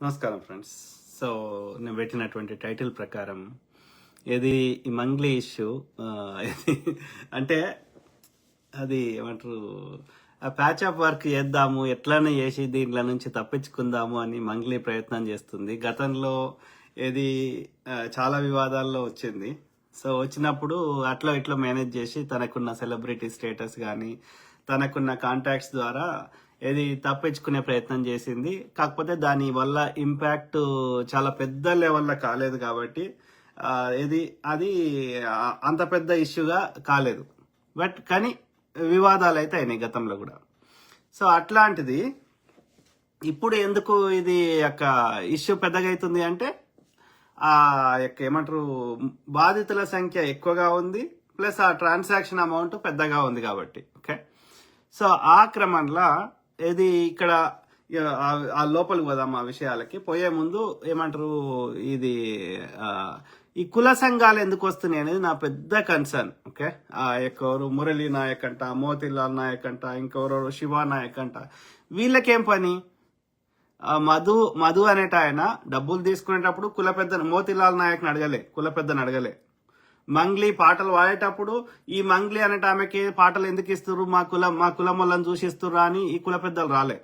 నమస్కారం friends. So నేను పెట్టినటువంటి టైటిల్ ప్రకారం ఇది ఈ మంగ్లీ ఇష్యూ ఇది అంటే అది ఏమంటారు, ఆ ప్యాచ్ ఆఫ్ వర్క్ చేద్దాము, ఎట్లనే చేసి దీంట్లో నుంచి తప్పించుకుందాము అని మంగ్లీ ప్రయత్నం చేస్తుంది. గతంలో ఇది చాలా వివాదాల్లో వచ్చింది. సో వచ్చినప్పుడు అట్లా ఇట్లా మేనేజ్ చేసి తనకున్న సెలబ్రిటీ స్టేటస్ కానీ తనకున్న కాంటాక్ట్స్ ద్వారా ఇది తప్పించుకునే ప్రయత్నం చేసింది. కాకపోతే దాని వల్ల ఇంపాక్ట్ చాలా పెద్ద లెవెల్లో కాలేదు కాబట్టి ఇది అది అంత పెద్ద ఇష్యూగా కాలేదు. బట్ కానీ వివాదాలు అయితే అయినాయి గతంలో కూడా. సో అట్లాంటిది ఇప్పుడు ఎందుకు ఇది యొక్క ఇష్యూ పెద్దగా అవుతుంది అంటే ఆ యొక్క ఏమంటారు, బాధితుల సంఖ్య ఎక్కువగా ఉంది, ప్లస్ ఆ ట్రాన్సాక్షన్ అమౌంట్ పెద్దగా ఉంది కాబట్టి. ఓకే, సో ఆ క్రమంలో ఇది ఇక్కడ ఆ లోపలికి పోదాం. ఆ విషయాలకి పోయే ముందు ఏమంటారు, ఇది ఈ కుల సంఘాలు ఎందుకు వస్తున్నాయి అనేది నా పెద్ద కన్సర్న్. ఓకే, ఆ ఎవరు మురళీ నాయక్ అంట, మోతీలాల్ నాయక్ అంట, ఇంకెవరు శివా నాయక్ అంట, వీళ్ళకేం పని? మధు అనేట ఆయన డబ్బులు తీసుకునేటప్పుడు కుల పెద్ద మోతీలాల్ నాయక్ని అడగలే, కుల పెద్దని అడగలే. మంగ్లీ పాటలు పాడేటప్పుడు ఈ మంగ్లీ అనేట ఆమెకి పాటలు ఎందుకు ఇస్తున్నారు, మా కులం వాళ్ళని చూసిస్తుర్రా అని ఈ కుల పెద్దలు రాలే.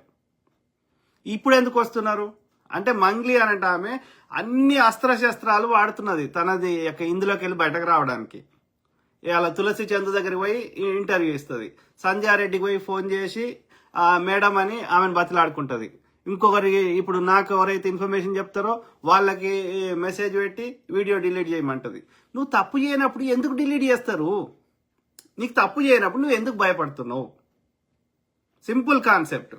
ఇప్పుడు ఎందుకు వస్తున్నారు అంటే మంగ్లీ అనేట ఆమె అన్ని అస్త్రశస్త్రాలు వాడుతున్నది తనది యొక్క ఇందులోకి వెళ్ళి బయటకు రావడానికి. ఇలా తులసి చందు దగ్గరికి పోయి ఇంటర్వ్యూ ఇస్తుంది, సంధ్యా రెడ్డికి పోయి ఫోన్ చేసి మేడం అని ఆమెను బతిలాడుకుంటది. ఇంకొకరికి ఇప్పుడు నాకు ఎవరైతే ఇన్ఫర్మేషన్ చెప్తారో వాళ్ళకి మెసేజ్ పెట్టి వీడియో డిలీట్ చేయమంటది. నువ్వు తప్పు చేయనప్పుడు ఎందుకు డిలీట్ చేస్తారు? నీకు తప్పు చేయనప్పుడు నువ్వు ఎందుకు భయపడుతున్నావు? Simple concept.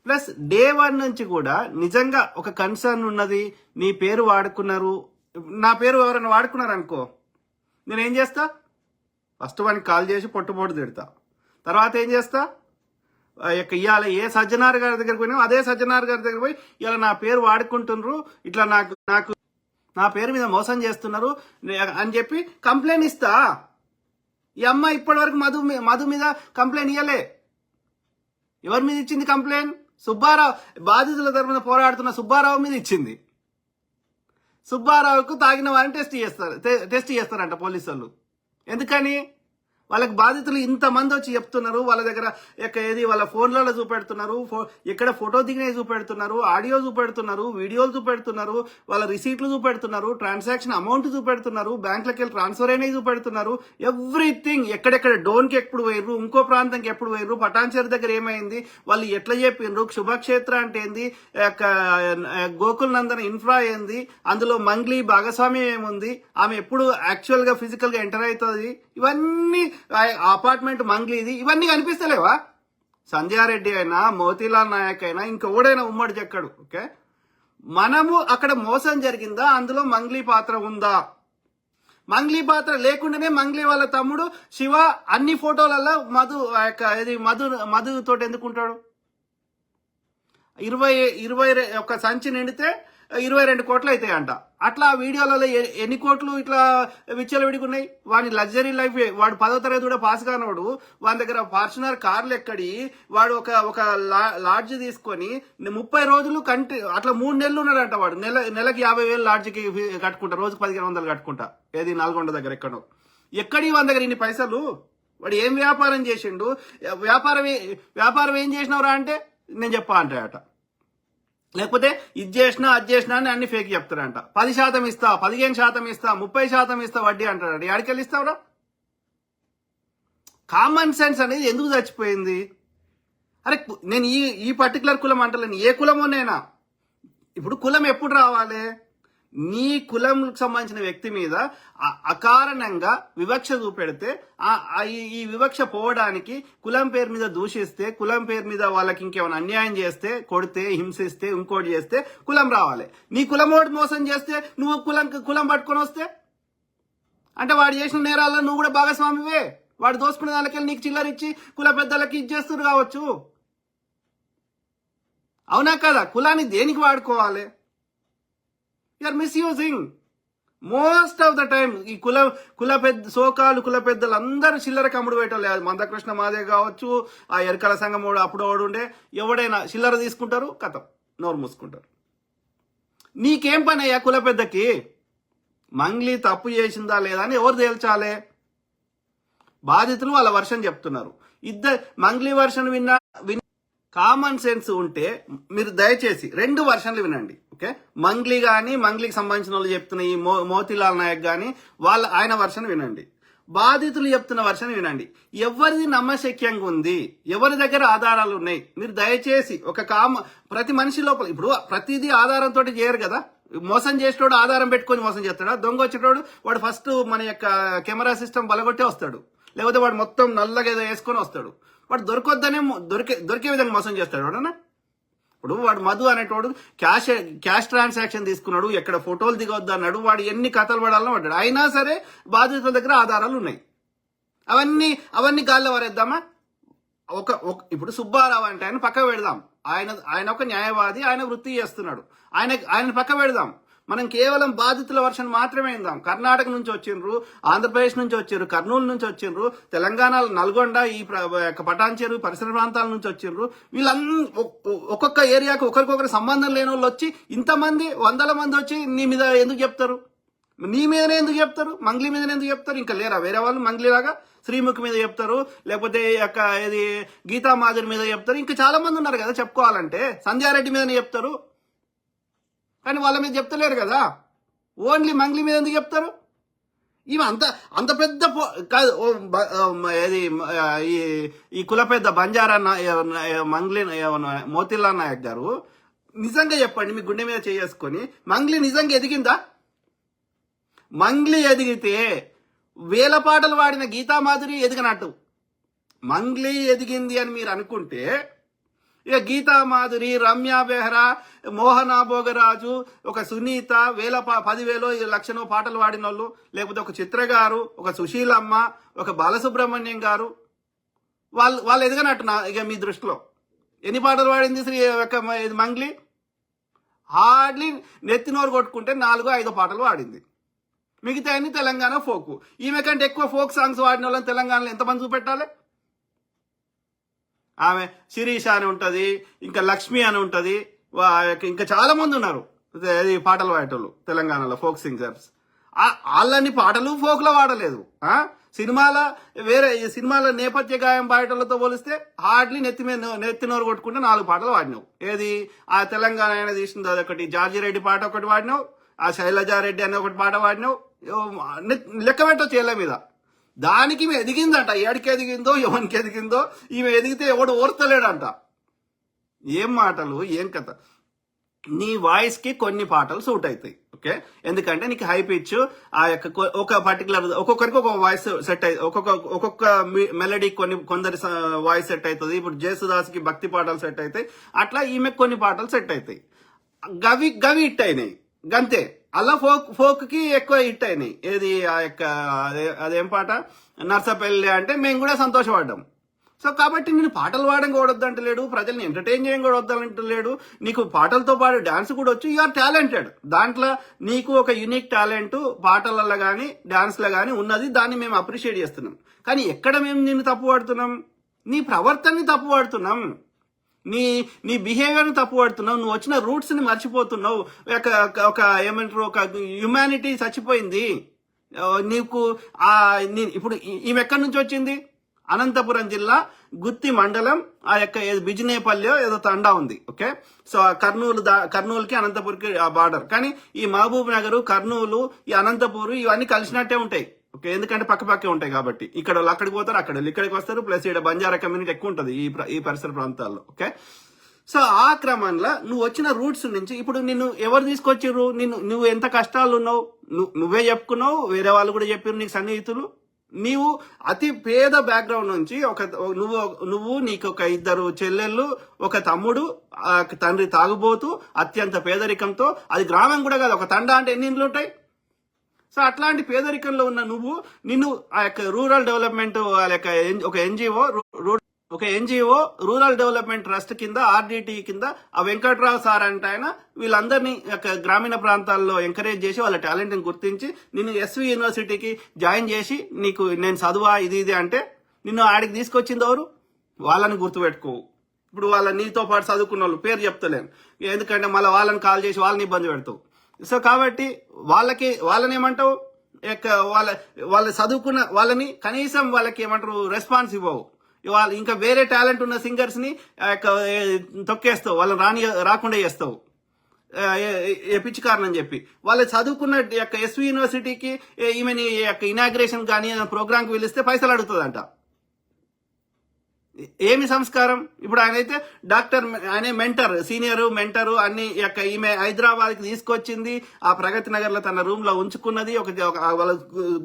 ప్లస్ డే 1 నుంచి కూడా నిజంగా ఒక కన్సర్న్ ఉన్నది, నీ పేరు వాడుకున్నారు, నా పేరు ఎవరైనా వాడుకున్నారు అనుకో, నేనేం చేస్తా? ఫస్ట్ వానికి కాల్ చేసి పొట్టుపోటు తిడతా. తర్వాత ఏం చేస్తా, ఇవాళ ఏ సజ్జనార్ గారి దగ్గరికి పోయినా అదే సజ్జనార్ గారి దగ్గర పోయి ఇలా నా పేరు వాడుకుంటున్నారు, ఇట్లా నాకు నా పేరు మీద మోసం చేస్తున్నారు అని చెప్పి కంప్లైంట్ ఇస్తా. ఈ అమ్మ ఇప్పటి వరకు మధు మీద కంప్లైంట్ ఇవ్వలే. ఎవరి మీద ఇచ్చింది కంప్లైంట్? సుబ్బారావు, బాధితుల తరఫున పోరాడుతున్న సుబ్బారావు మీద ఇచ్చింది. సుబ్బారావుకు తాగిన వారిని టెస్ట్ చేస్తారంట పోలీసు వాళ్ళు. ఎందుకని? వాళ్ళకి బాధితులు ఇంతమంది వచ్చి చెప్తున్నారు, వాళ్ళ దగ్గర ఏది వాళ్ళ ఫోన్లలో చూపెడుతున్నారు, ఎక్కడ ఫోటో దిగినవి చూపెడుతున్నారు, ఆడియో చూపెడుతున్నారు, వీడియోలు చూపెడుతున్నారు, వాళ్ళ రిసీట్లు చూపెడుతున్నారు, ట్రాన్సాక్షన్ అమౌంట్ చూపెడుతున్నారు, బ్యాంకులకు వెళ్ళి ట్రాన్స్ఫర్ అయినవి చూపెడుతున్నారు. ఎవ్రీథింగ్, ఎక్కడెక్కడ డోన్కి ఎప్పుడు పోయిర్రు, ఇంకో ప్రాంతంకి ఎప్పుడు పోయిర్రు, పటాన్చేరు దగ్గర ఏమైంది, వాళ్ళు ఎట్లా చెప్పిండ్రు, శుభక్షేత్ర అంటే ఏంది, గోకుల్ నందన ఇన్ఫ్రా ఏంది, అందులో మంగ్లీ భాగస్వామ్యం ఏముంది, ఆమె ఎప్పుడు యాక్చువల్ గా ఫిజికల్ గా ఎంటర్ అవుతుంది, ఇవన్నీ అపార్ట్మెంట్ మంగ్లీది, ఇవన్నీ కనిపిస్తలేవా? సంధ్యారెడ్డి అయినా మోతీలాల్ నాయక్ అయినా ఇంకెవడైనా ఉమ్మడి చెక్కడు. ఓకే, మనము అక్కడ మోసం జరిగిందా, అందులో మంగ్లీ పాత్ర ఉందా? మంగ్లీ పాత్ర లేకుండానే మంగ్లీ వాళ్ళ తమ్ముడు శివ అన్ని ఫోటోలలో మధు తోటి ఎందుకుంటాడు? 20 ఒక సంచి నిండితే 22 కోట్లు అవుతాయి అంట. అట్లా ఆ వీడియోలలో ఎన్ని కోట్లు ఇట్లా విచ్చలవిడికున్నాయి? వాడి లగ్జరీ లైఫ్, వాడు 10వ తరగతి కూడా పాస్ కానవాడు, వాడి దగ్గర ఫార్చునర్ కార్లు ఎక్కడి, వాడు ఒక లాడ్జ్ తీసుకొని 30 రోజులు అట్లా 3 నెలలు ఉన్నాడంట. వాడు నెలకి 50,000 లాడ్జికి కట్టుకుంటా, రోజుకి 1500 కట్టుకుంటా. ఏది నల్గొండ దగ్గర ఎక్కడి వాని దగ్గర ఇన్ని పైసలు? వాడు ఏం వ్యాపారం చేసిండు? వ్యాపారం ఏం చేసినవరా అంటే నేను చెప్పా అంటాయట. లేకపోతే ఇది చేసినా అది చేసినా అని అన్ని ఫేక్ చెప్తారంట. 10% ఇస్తా, 15% ఇస్తా, 30% ఇస్తా వడ్డీ అంటాడు. ఎక్కడికెళ్ళి ఇస్తావురా? కామన్ సెన్స్ అనేది ఎందుకు చచ్చిపోయింది? అరే నేను ఈ పర్టికులర్ కులం అంటలేను, ఏ కులమోనైనా. ఇప్పుడు కులం ఎప్పుడు రావాలి? నీ కులంకి సంబంధించిన వ్యక్తి మీద అకారణంగా వివక్ష చూపెడితే ఈ వివక్ష పోవడానికి కులం పేరు మీద దూషిస్తే, కులం పేరు మీద వాళ్ళకి ఇంకేమైనా అన్యాయం చేస్తే, కొడితే, హింసిస్తే, ఇంకోటి చేస్తే కులం రావాలి. నీ కులమోడు మోసం చేస్తే నువ్వు కులం పట్టుకొని వస్తే అంటే వాడు చేసిన నేరాల్లో నువ్వు కూడా భాగస్వామివే. వాడు దోసుకునే దానికి నీకు చిల్లరిచ్చి కుల పెద్దలకి ఇచ్చేస్తున్నారు కావచ్చు. అవునా కదా? కులాన్ని దేనికి వాడుకోవాలి? Are misusing most of the time. ఈ కుల పెద్దలు అందరూ చిల్లర కమ్ముడు పెట్టలేదు. మందకృష్ణ మాదే కావచ్చు, ఆ ఎరకల సంఘం అప్పుడు ఉండే ఎవడైనా చిల్లర తీసుకుంటారు, కథం నోరు మూసుకుంటారు. నీకేం పని అయ్యా కుల పెద్దకి? మంగ్లీ తప్పు చేసిందా లేదా అని ఎవరు తేల్చాలి? బాధితులు వాళ్ళ వర్షన్ చెప్తున్నారు. మంగ్లీ వర్షన్ విన్నా కామన్ సెన్స్ ఉంటే మీరు దయచేసి 2 వర్షన్లు వినండి. ఓకే, మంగ్లీ కానీ మంగ్లీకి సంబంధించిన వాళ్ళు చెప్తున్న ఈ మోతీలాల్ నాయక్ కానీ ఆయన వర్షన్ వినండి, బాధితులు చెప్తున్న వర్షన్ వినండి. ఎవరిది నమ్మశక్యంగా ఉంది, ఎవరి దగ్గర ఆధారాలు ఉన్నాయి? మీరు దయచేసి ప్రతి మనిషి లోపల ఇప్పుడు ప్రతిదీ ఆధారంతో చేయరు కదా. మోసం చేసేటోడు ఆధారం పెట్టుకొని మోసం చేస్తాడా? దొంగ వచ్చేటోడు వాడు ఫస్ట్ మన యొక్క కెమెరా సిస్టమ్ బలగొట్టే వస్తాడు, లేకపోతే వాడు మొత్తం నల్లగా ఏదో వేసుకొని వస్తాడు. వాడు దొరకొద్దనే దొరికే విధంగా మోసం చేస్తాడు వాడన్నా. ఇప్పుడు వాడు మధు అనేటోడు క్యాష్ ట్రాన్సాక్షన్ తీసుకున్నాడు, ఎక్కడ ఫోటోలు దిగొద్దు అన్నాడు, వాడు ఎన్ని కథలు పడాలని పడ్డాడు. అయినా సరే బాధితుల దగ్గర ఆధారాలు ఉన్నాయి. అవన్నీ గాల్లో వరేద్దామా? ఇప్పుడు సుబ్బారావు అంటే ఆయన పక్క పెడదాం. ఆయన ఒక న్యాయవాది, ఆయన వృత్తి చేస్తున్నాడు, ఆయన పక్క పెడదాం. మనం కేవలం బాధితుల వర్షన్ మాత్రమే ఇందాం. కర్ణాటక నుంచి వచ్చిండ్రు, ఆంధ్రప్రదేశ్ నుంచి వచ్చిండ్రు, కర్నూలు నుంచి వచ్చిండ్రు, తెలంగాణ నల్గొండ ఈ పటాన్చేరు పరిసర ప్రాంతాల నుంచి వచ్చిండ్రు. వీళ్ళందరూ ఒక్కొక్క ఏరియాకు ఒకరికొకరు సంబంధం లేని వాళ్ళు వచ్చి ఇంతమంది 100 మంది వచ్చి నీ మీద ఎందుకు చెప్తారు? నీ మీదనే ఎందుకు చెప్తారు? మంగ్లీ మీదనే ఎందుకు చెప్తారు? ఇంకా లేరా వేరే వాళ్ళు మంగ్లీలాగా? శ్రీముఖి మీద చెప్తారు, లేకపోతే ఇది గీతా మాధురి మీద చెప్తారు, ఇంకా చాలా మంది ఉన్నారు కదా చెప్పుకోవాలంటే. సంధ్యారెడ్డి మీదనే చెప్తారు, కానీ వాళ్ళ మీద చెప్తలేరు కదా. ఓన్లీ మంగ్లీ మీద ఎందుకు చెప్తారు? ఈమె అంత పెద్ద కాదు. ఈ కుల పెద్ద బంజారా మంగ్లీ మోతీలాల్ నాయక్ గారు నిజంగా చెప్పండి, మీ గుండె మీద చేసుకొని, మంగ్లీ నిజంగా ఎదిగిందా? మంగ్లీ ఎదిగితే వేల పాటలు వాడిన గీతామాధురి ఎదిగినట్టు. మంగ్లీ ఎదిగింది అని మీరు అనుకుంటే ఇక గీతామాధురి, రమ్య బెహ్రా, మోహనా భోగరాజు, ఒక సునీత 10,000 లక్షనో పాటలు వాడిన వాళ్ళు, లేకపోతే ఒక చిత్ర గారు, ఒక సుశీలమ్మ, ఒక బాలసుబ్రహ్మణ్యం గారు, వాళ్ళు ఎదగనట్టు ఇక మీ దృష్టిలో. ఎన్ని పాటలు వాడింది మంగ్లీ? హార్డ్లీ నెత్తినోరు కొట్టుకుంటే 4-5 పాటలు వాడింది. మిగతా అన్ని తెలంగాణ ఫోక్. ఈమె కంటే ఎక్కువ ఫోక్ సాంగ్స్ వాడిన వాళ్ళని తెలంగాణలో ఎంతమంది చూపెట్టాలి? ఆమె శిరీష అని ఉంటుంది, ఇంకా లక్ష్మి అని ఉంటుంది, ఇంకా చాలా మంది ఉన్నారు పాటలు పాడేటోళ్ళు తెలంగాణలో ఫోక్ సింగర్స్. వాళ్ళని పాటలు ఫోక్ లో వాడలేదు. సినిమాల నేపథ్య గాయం పాడేటోళ్ళతో పోలిస్తే హార్డ్లీ నెత్తినోరు కొట్టుకుంటే 4 పాటలు వాడినావు. ఏది ఆ తెలంగాణ ఆయన తీసింది అదొకటి, జార్జిరెడ్డి పాట ఒకటి వాడినావు, ఆ శైలజారెడ్డి అనే ఒకటి పాట వాడినావు, లెక్క పెట్టొచ్చు ఏళ్ళ మీద. దానికి ఈమె ఎదిగిందంట. ఏడికి ఎదిగిందో ఎవరికి ఎదిగిందో, ఈమె ఎదిగితే ఎవడు ఓర్తలేడంట. ఏం మాటలు, ఏం కథ. నీ వాయిస్ కి కొన్ని పాటలు సూట్ అవుతాయి, ఓకే, ఎందుకంటే నీకు హై పిచ్ ఆ యొక్క ఒక పర్టికులర్ ఒక్కొక్కరికి ఒక వాయిస్ సెట్ అవుతుంది, ఒక్కొక్క మెలడీ కొందరి వాయిస్ సెట్ అవుతుంది. ఇప్పుడు జేసుదాస్ కి భక్తి పాటలు సెట్ అవుతాయి, అట్లా ఈమె కొన్ని పాటలు సెట్ అవుతాయి. గవి హిట్ అయినాయి గంతే. అలా ఫోక్ కి ఎక్కువ హిట్ అయినాయి. ఏది ఆ యొక్క అదేం పాట, నర్సపల్లి అంటే మేము కూడా సంతోషపడ్డాం. సో కాబట్టి నేను పాటలు పాడడం కూడా వద్దంటలేడు, ప్రజల్ని ఎంటర్టైన్ చేయడం కూడా వద్దంటలేడు. నీకు పాటలతో పాటు డాన్స్ కూడా వచ్చు, యూఆర్ టాలెంటెడ్. దాంట్లో నీకు ఒక యూనిక్ టాలెంట్ పాటలలో కానీ డాన్స్లో కానీ ఉన్నది, దాన్ని మేము అప్రిషియేట్ చేస్తున్నాం. కానీ ఎక్కడ మేము నిన్ను తప్పు పడుతున్నాం? నీ ప్రవర్తనని తప్పు పడుతున్నాం, నీ బిహేవియర్ ని తప్పు పడుతున్నావు, నువ్వు వచ్చిన రూట్స్ ని మర్చిపోతున్నావు. ఒక ఏమంటారు, ఒక హ్యుమానిటీ చచ్చిపోయింది నీకు. ఇప్పుడు ఈమె ఎక్కడి నుంచి వచ్చింది? అనంతపురం జిల్లా గుత్తి మండలం, ఆ యొక్క బిజినేపల్లి ఏదో తండా ఉంది, ఓకే. సో కర్నూలుకి అనంతపూర్కి ఆ బార్డర్. కానీ ఈ మహబూబ్ నగర్, కర్నూలు, ఈ అనంతపూర్ ఇవన్నీ కలిసినట్టే ఉంటాయి, ఓకే, ఎందుకంటే పక్కపక్కే ఉంటాయి కాబట్టి. ఇక్కడ వాళ్ళు అక్కడికి పోతారు, ఇక్కడికి వస్తారు. ప్లస్ ఇక్కడ బంజారా కమ్యూనిటీ ఎక్కువ ఉంటుంది ఈ పరిసర ప్రాంతాల్లో, ఓకే. సో ఆ క్రమంలో నువ్వు వచ్చిన రూట్స్ నుంచి ఇప్పుడు నిన్ను ఎవరు తీసుకొచ్చిర్రు? నువ్వు ఎంత కష్టాలు ఉన్నావు నువ్వే చెప్పుకున్నావు, వేరే వాళ్ళు కూడా చెప్పారు నీకు సన్నిహితులు. నీవు అతి పేద బ్యాక్గ్రౌండ్ నుంచి నువ్వు నీకు ఒక 2 చెల్లెళ్ళు, ఒక తమ్ముడు, తండ్రి తాగుబోతూ అత్యంత పేదరికంతో, అది గ్రామం కూడా కాదు, ఒక తండా అంటే ఎన్ని ఇండ్లు ఉంటాయి? సో అట్లాంటి పేదరికంలో ఉన్న నిన్ను ఆ యొక్క రూరల్ డెవలప్మెంట్ ఒక ఎన్జిఓ రూరల్ డెవలప్మెంట్ ట్రస్ట్ కింద, ఆర్డిటి కింద ఆ వెంకట్రావు సార్ అంటే ఆయన వీళ్ళందరినీ గ్రామీణ ప్రాంతాల్లో ఎంకరేజ్ చేసి వాళ్ళ టాలెంట్ ని గుర్తించి నిన్ను ఎస్వి యూనివర్సిటీకి జాయిన్ చేసి నీకు నేను చదువా ఇది అంటే నిన్ను ఆడికి తీసుకొచ్చింది ఎవరు? వాళ్ళని గుర్తుపెట్టుకోవు. ఇప్పుడు వాళ్ళ నీతో పాటు చదువుకున్న వాళ్ళు పేరు చెప్తలేను, ఎందుకంటే మళ్ళీ వాళ్ళని కాల్ చేసి వాళ్ళని ఇబ్బంది పెడతావు. సో కాబట్టి వాళ్ళని ఏమంటావు, వాళ్ళ చదువుకున్న వాళ్ళని కనీసం వాళ్ళకి ఏమంటారు రెస్పాన్స్ ఇవ్వవు. వాళ్ళు ఇంకా వేరే టాలెంట్ ఉన్న సింగర్స్ ని తొక్కేస్తావు, వాళ్ళని రాకుండా చేస్తావు పిచ్చికారణం చెప్పి. వాళ్ళు చదువుకున్న ఎస్వి యూనివర్సిటీకి ఈమెని ఇనాగ్రేషన్ కానీ ప్రోగ్రామ్కి పిలిస్తే పైసలు అడుగుతుందంట. ఏమి సంస్కారం? ఇప్పుడు ఆయన అయితే డాక్టర్, ఆయన మెంటర్, సీనియర్ మెంటర్ అన్ని ఈమె హైదరాబాద్ కి తీసుకొచ్చింది, ఆ ప్రగతి నగర్ లో తన రూమ్ లో ఉంచుకున్నది. వాళ్ళ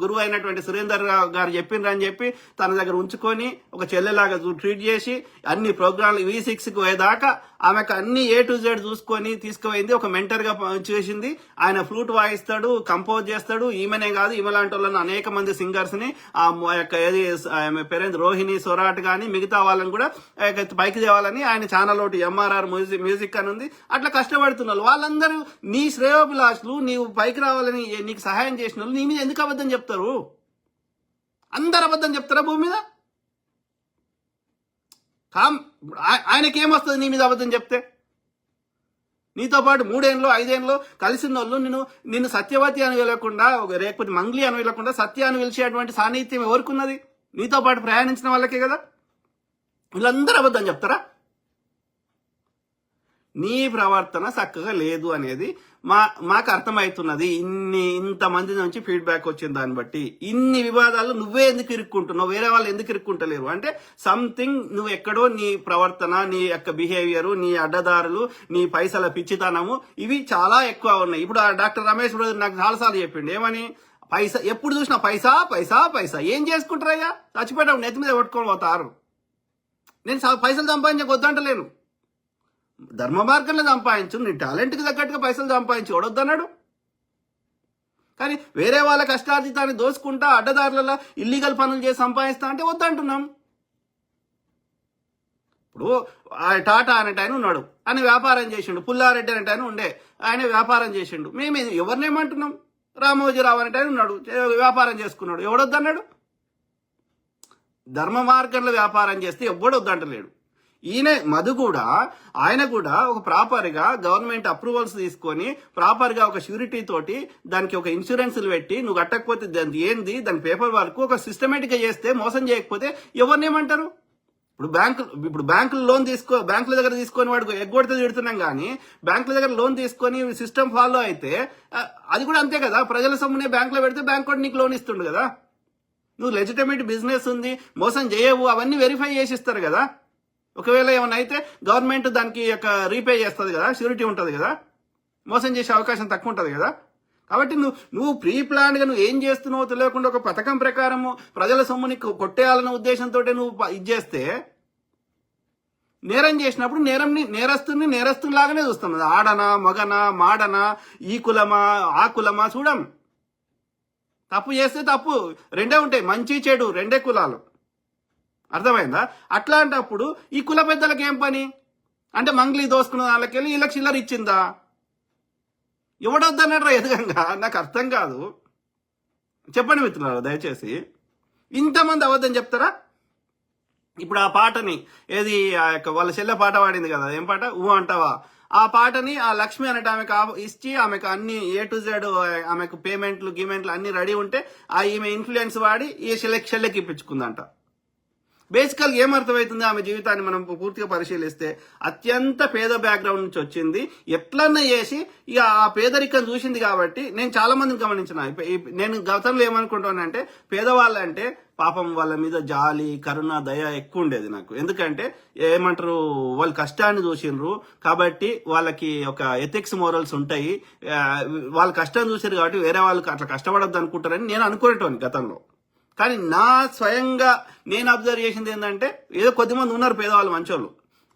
గురువు అయినటువంటి సురేందర్ గారు చెప్పిండ్రు అని చెప్పి తన దగ్గర ఉంచుకొని ఒక చెల్లెలాగా ట్రీట్ చేసి అన్ని ప్రోగ్రాంలు V6 కి పోయేదాకా ఆమెకు అన్ని A to Z చూసుకొని తీసుకుపోయింది. ఒక మెంటర్ గా చేసింది. ఆయన ఫ్లూట్ వాయిస్తాడు, కంపోజ్ చేస్తాడు. ఈమెనే కాదు, ఈమె లాంటి వాళ్ళని అనేక మంది సింగర్స్ ని ఆమె పేరేంద్ర రోహిణి సొరాట్ గాని మిగతా వాళ్ళని కూడా పైకి తేవాలని ఆయన ఛానల్ ఒకటి MRR మ్యూజిక్ అని ఉంది. అట్లా కష్టపడుతున్నారు వాళ్ళందరూ. నీ శ్రేయోభిలాషులు, నీవు పైకి రావాలని నీకు సహాయం చేసిన వాళ్ళు నీ మీద ఎందుకు అబద్ధం చెప్తారు? అందరు అబద్ధం చెప్తారా భూమి మీద? ఆయనకేమొస్తుంది నీ మీద అబద్ధం చెప్తే? నీతో పాటు 3 ఏళ్ళు 5 ఏళ్ళు కలిసిన వాళ్ళు నిన్ను సత్యవతి అని వెళ్ళకుండా, లేకపోతే మంగ్లీ అని వెళ్ళకుండా సత్య అని పిలిచేటువంటి సాన్నిధ్యం ఎవరుకున్నది? నీతో పాటు ప్రయాణించిన వాళ్ళకే కదా. వీళ్ళందరూ అబద్ధం చెప్తారా? నీ ప్రవర్తన చక్కగా లేదు అనేది మాకు అర్థమవుతున్నది. ఇంతమంది నుంచి ఫీడ్బ్యాక్ వచ్చిన దాన్ని బట్టి ఇన్ని వివాదాలు నువ్వే ఎందుకు ఇరుక్కుంటున్నావు, వేరే వాళ్ళు ఎందుకు ఇరుక్కుంటలేరు అంటే సంథింగ్ నువ్వు ఎక్కడో నీ ప్రవర్తన, నీ యొక్క బిహేవియర్, నీ అడ్డదారులు, నీ పైసల పిచ్చితనము ఇవి చాలా ఎక్కువ ఉన్నాయి. ఇప్పుడు డాక్టర్ రమేష్ బ్రదర్ నాకు చాలాసార్లు చెప్పిండు, ఏమని? పైసా, ఎప్పుడు చూసినా పైసా పైసా పైసా. ఏం చేసుకుంటారయ్యా? చచ్చిపోయాడు నెత్తి మీద కొట్టుకొని పోతారు. నేను పైసలు సంపాదించకొద్దంటలేను, ధర్మ మార్గంలో సంపాదించు, నీ టాలెంట్కి తగ్గట్టుగా పైసలు సంపాదించు, ఎవడొద్దన్నాడు? కానీ వేరే వాళ్ళ కష్టార్జితాన్ని దోసుకుంటా అడ్డదారులలో ఇల్లీగల్ పనులు చేసి సంపాదిస్తా అంటే వద్దంటున్నాం. ఇప్పుడు టాటా అనేట ఆయన ఉన్నాడు, ఆయన వ్యాపారం చేసిండు. పుల్లారెడ్డి అనేట ఆయన ఉండే, ఆయన వ్యాపారం చేసిండు. మేము ఎవరినేమంటున్నాం? రామోజీరావు అనేట ఆయన ఉన్నాడు, వ్యాపారం చేసుకున్నాడు, ఎవడొద్దన్నాడు? ధర్మ మార్గంలో వ్యాపారం చేస్తే ఎవ్వడు వద్దంటలేడు. ఈయన మధు కూడా, ఆయన కూడా ఒక ప్రాపర్గా గవర్నమెంట్ అప్రూవల్స్ తీసుకొని ప్రాపర్గా ఒక ష్యూరిటీ తోటి దానికి ఒక ఇన్సూరెన్స్లు పెట్టి నువ్వు కట్టకపోతే దాని ఏంది దాని పేపర్ వర్క్ ఒక సిస్టమేటిక్గా చేస్తే, మోసం చేయకపోతే ఎవరినేమంటారు? ఇప్పుడు బ్యాంకుల లోన్ బ్యాంకుల దగ్గర తీసుకొని వాడు ఎగ్గొడితే తిడుతున్నాం, కానీ బ్యాంకుల దగ్గర లోన్ తీసుకొని సిస్టమ్ ఫాలో అయితే అది కూడా అంతే కదా. ప్రజల సొమ్మునే బ్యాంకులో పెడితే బ్యాంక్ కూడా నీకు లోన్ ఇస్తుండు కదా. నువ్వు లెజిటమేట్ బిజినెస్ ఉంది, మోసం చేయవు, అవన్నీ వెరిఫై చేసి ఇస్తారు కదా. ఒకవేళ ఏమైనా అయితే గవర్నమెంట్ దానికి రీపే చేస్తుంది కదా, ష్యూరిటీ ఉంటుంది కదా, మోసం చేసే అవకాశం తక్కువ ఉంటుంది కదా. కాబట్టి నువ్వు ప్రీ ప్లాన్గా నువ్వు ఏం చేస్తున్నావో తెలియకుండా ఒక పథకం ప్రకారము ప్రజల సొమ్ముని కొట్టేయాలన్న ఉద్దేశంతో నువ్వు ఇది చేస్తే, నేరం చేసినప్పుడు నేరస్తుని లాగానే చూస్తాం. ఆడనా, మగనా, మాడనా, ఈ కులమా, ఆ కులమా చూడం. తప్పు చేస్తే తప్పు రెండే ఉంటాయి, మంచి చెడు రెండే కులాలు. అర్థమైందా? అట్లాంటప్పుడు ఈ కుల పెద్దలకు ఏం పని అంటే మంగ్లీ దోసుకున్న వాళ్ళకెళ్ళి వీళ్ళకి చిల్లర ఇచ్చిందా? ఎవడొద్దన్నాడు ఎదుగంగా? నాకు అర్థం కాదు. చెప్పండి మిత్రులారా దయచేసి. ఇంతమంది అబద్ధం చెప్తారా? ఇప్పుడు ఆ పాటని ఏది వాళ్ళ చెల్లె పాట పాడింది కదా, ఏం పాట? ఊ అంటావా? ఆ పాటని ఆ లక్ష్మి అనేట ఆమెకు ఇచ్చి ఆమెకు అన్ని A to Z ఆమెకు పేమెంట్లు గిమెంట్లు అన్ని రెడీ ఉంటే ఈమె ఇన్ఫ్లుయెన్స్ వాడి ఈ చెల్లెకి ఇప్పించుకుందంట. బేసికల్ ఏమర్థమవుతుంది ఆమె జీవితాన్ని మనం పూర్తిగా పరిశీలిస్తే? అత్యంత పేద బ్యాక్గ్రౌండ్ నుంచి వచ్చింది, ఎట్లన్నా చేసి ఇక ఆ పేదరికం చూసింది. కాబట్టి నేను చాలా మందిని గమనించిన, నేను గతంలో ఏమనుకుంటానంటే పేదవాళ్ళంటే పాపం వాళ్ళ మీద జాలి, కరుణ, దయ ఎక్కువ ఉండేది నాకు. ఎందుకంటే ఏమంటారు, వాళ్ళు కష్టాన్ని చూసిండ్రు కాబట్టి వాళ్ళకి ఒక ఎథిక్స్ మోరల్స్ ఉంటాయి, వాళ్ళ కష్టాన్ని చూసారు కాబట్టి వేరే వాళ్ళకి అట్లా కష్టపడద్దు అనుకుంటారని నేను అనుకునేటోని గతంలో. కానీ నా స్వయంగా నేను అబ్జర్వ్ చేసింది ఏంటంటే, ఏదో కొద్దిమంది ఉన్నారు పేదవాళ్ళు మంచోళ్ళు,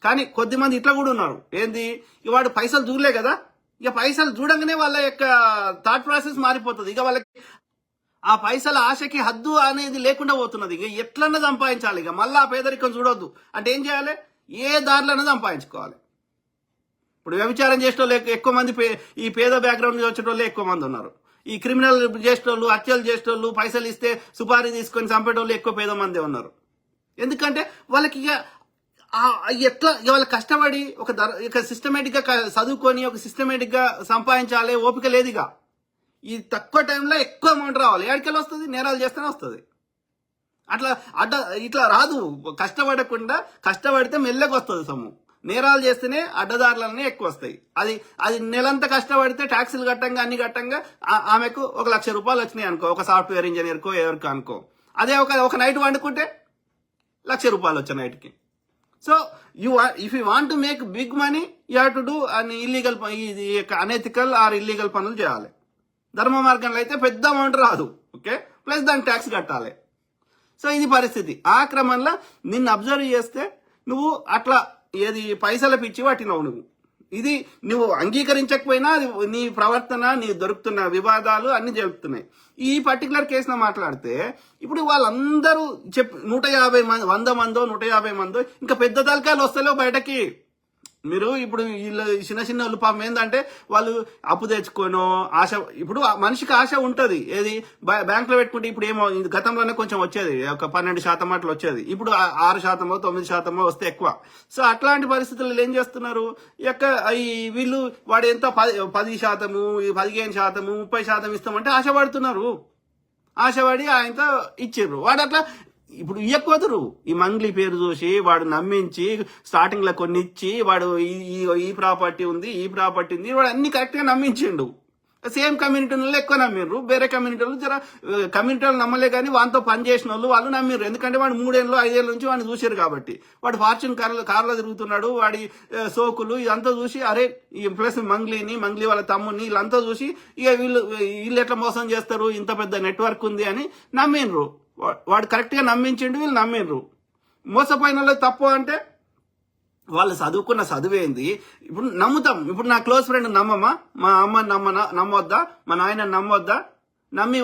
కానీ కొద్దిమంది ఇట్లా కూడా ఉన్నారు. ఏంది, వాడు పైసలు చూడలే కదా, ఇక పైసలు చూడంగానే వాళ్ళ యొక్క థాట్ ప్రాసెస్ మారిపోతుంది. ఇక వాళ్ళకి ఆ పైసల ఆశకి హద్దు అనేది లేకుండా పోతున్నది. ఇక ఎట్లన్నా సంపాదించాలి, ఇక మళ్ళీ ఆ పేదరికం చూడొద్దు అంటే ఏం చేయాలి? ఏ దారిలోనే సంపాదించుకోవాలి. ఇప్పుడు వ్యభిచారం చేసేటోళ్ళు ఎక్కువ మంది, ఈ పేద బ్యాక్గ్రౌండ్ నుంచి వచ్చేటోళ్ళే ఎక్కువ మంది ఉన్నారు. ఈ క్రిమినల్ చేసేటోళ్ళు, హత్యలు చేసేటోళ్ళు, పైసలు ఇస్తే సుపారీ తీసుకొని చంపేటోళ్ళు ఎక్కువ పేద మంది ఉన్నారు. ఎందుకంటే వాళ్ళకి ఇక ఎట్లా ఇవాళ కష్టపడి ఇక సిస్టమేటిక్ గా చదువుకొని ఒక సిస్టమేటిక్ గా సంపాదించాలి ఓపిక లేదుగా. ఈ తక్కువ టైంలో ఎక్కువ అమౌంట్ రావాలి. ఏడికెళ్ళి వస్తుంది? నేరాలు చేస్తేనే వస్తుంది. ఇట్లా రాదు. కష్టపడితే మెల్లగా వస్తుంది సొమ్ము. నేరాలు చేస్తేనే అడ్డదారులన్నీ ఎక్కువ వస్తాయి. అది నెలంతా కష్టపడితే ట్యాక్సులు కట్టంగా అన్ని కట్టంగా ఆమెకు 1,00,000 రూపాయలు వచ్చినాయి అనుకో, ఒక సాఫ్ట్వేర్ ఇంజనీర్కో ఎవరికో అనుకో. అదే ఒక నైట్ వండుకుంటే 1,00,000 రూపాయలు వచ్చాయి నైట్కి. So if you want to make big money you have to do అని అనెథికల్ ఆర్ ఇల్లీగల్ పనులు చేయాలి. ధర్మ మార్గంలో అయితే పెద్ద అమౌంట్ రాదు. ఓకే, ప్లస్ దానికి ట్యాక్స్ కట్టాలి. సో ఇది పరిస్థితి. ఆ క్రమంలో నిన్ను అబ్జర్వ్ చేస్తే నువ్వు అట్లా పైసల పిచ్చి పట్టినావు. ఇది నువ్వు అంగీకరించకపోయినా అది నీ ప్రవర్తన, నీ దొరుకుతున్న వివాదాలు అన్ని జరుగుతున్నాయి. ఈ పర్టికులర్ కేసులో మాట్లాడితే ఇప్పుడు వాళ్ళందరూ 150 మంది, 100 మందో 150 మందో ఇంకా పెద్ద తలకాయలు వస్తలేవు బయటకి. మీరు ఇప్పుడు వీళ్ళు చిన్న వాళ్ళు పాపం ఏంటంటే వాళ్ళు అప్పు తెచ్చుకోనో ఆశ. ఇప్పుడు మనిషికి ఆశ ఉంటది. ఏది బ్యాంక్ లో పెట్టుకుంటే ఇప్పుడు ఏమో గతంలోనే కొంచెం వచ్చేది, ఒక 12% అట్లా వచ్చేది. ఇప్పుడు 6%, 9% వస్తే ఎక్కువ. సో అట్లాంటి పరిస్థితుల్లో ఏం చేస్తున్నారు? వీళ్ళు వాడు ఎంత 10%, 15%, 30% ఇస్తామంటే ఆశపడుతున్నారు. ఆశపడి ఆయనతో ఇచ్చిర్రు. వాడు అట్లా ఇప్పుడు ఇయ్యకపోతురు. ఈ మంగ్లీ పేరు చూసి వాడు నమ్మించి స్టార్టింగ్ లో కొన్ని ఇచ్చి వాడు ఈ ప్రాపర్టీ ఉంది వాడు అన్ని కరెక్ట్ గా నమ్మించిండు. సేమ్ కమ్యూనిటీలో ఎక్కువ నమ్మిర్రు. వేరే కమ్యూనిటీలు నమ్మలే కానీ వాటితో పని చేసిన వాళ్ళు నమ్మిర్రు. ఎందుకంటే వాడు 3 ఏళ్ళు 5 ఏళ్ళ నుంచి వాడిని చూసారు కాబట్టి. వాడు ఫార్చ్యూన్ కార్లో తిరుగుతున్నాడు. వాడి సోకులు ఇదంతా చూసి అరే ప్లస్ మంగ్లీ వాళ్ళ తమ్ముని వీళ్ళంతా చూసి ఇక వీళ్ళు ఎట్లా మోసం చేస్తారు, ఇంత పెద్ద నెట్వర్క్ ఉంది అని నమ్మిండ్రు. వాడు కరెక్ట్ గా నమ్మించిండు, వీళ్ళు నమ్మిండ్రు. మోసపోయిన వాళ్ళు తప్పు అంటే వాళ్ళు చదువుకున్న చదువేంది. ఇప్పుడు నమ్ముతాం. ఇప్పుడు నా క్లోజ్ ఫ్రెండ్ నమ్మమా? మా అమ్మని నమ్మొద్దా? మా నాయన నమ్మొద్దా?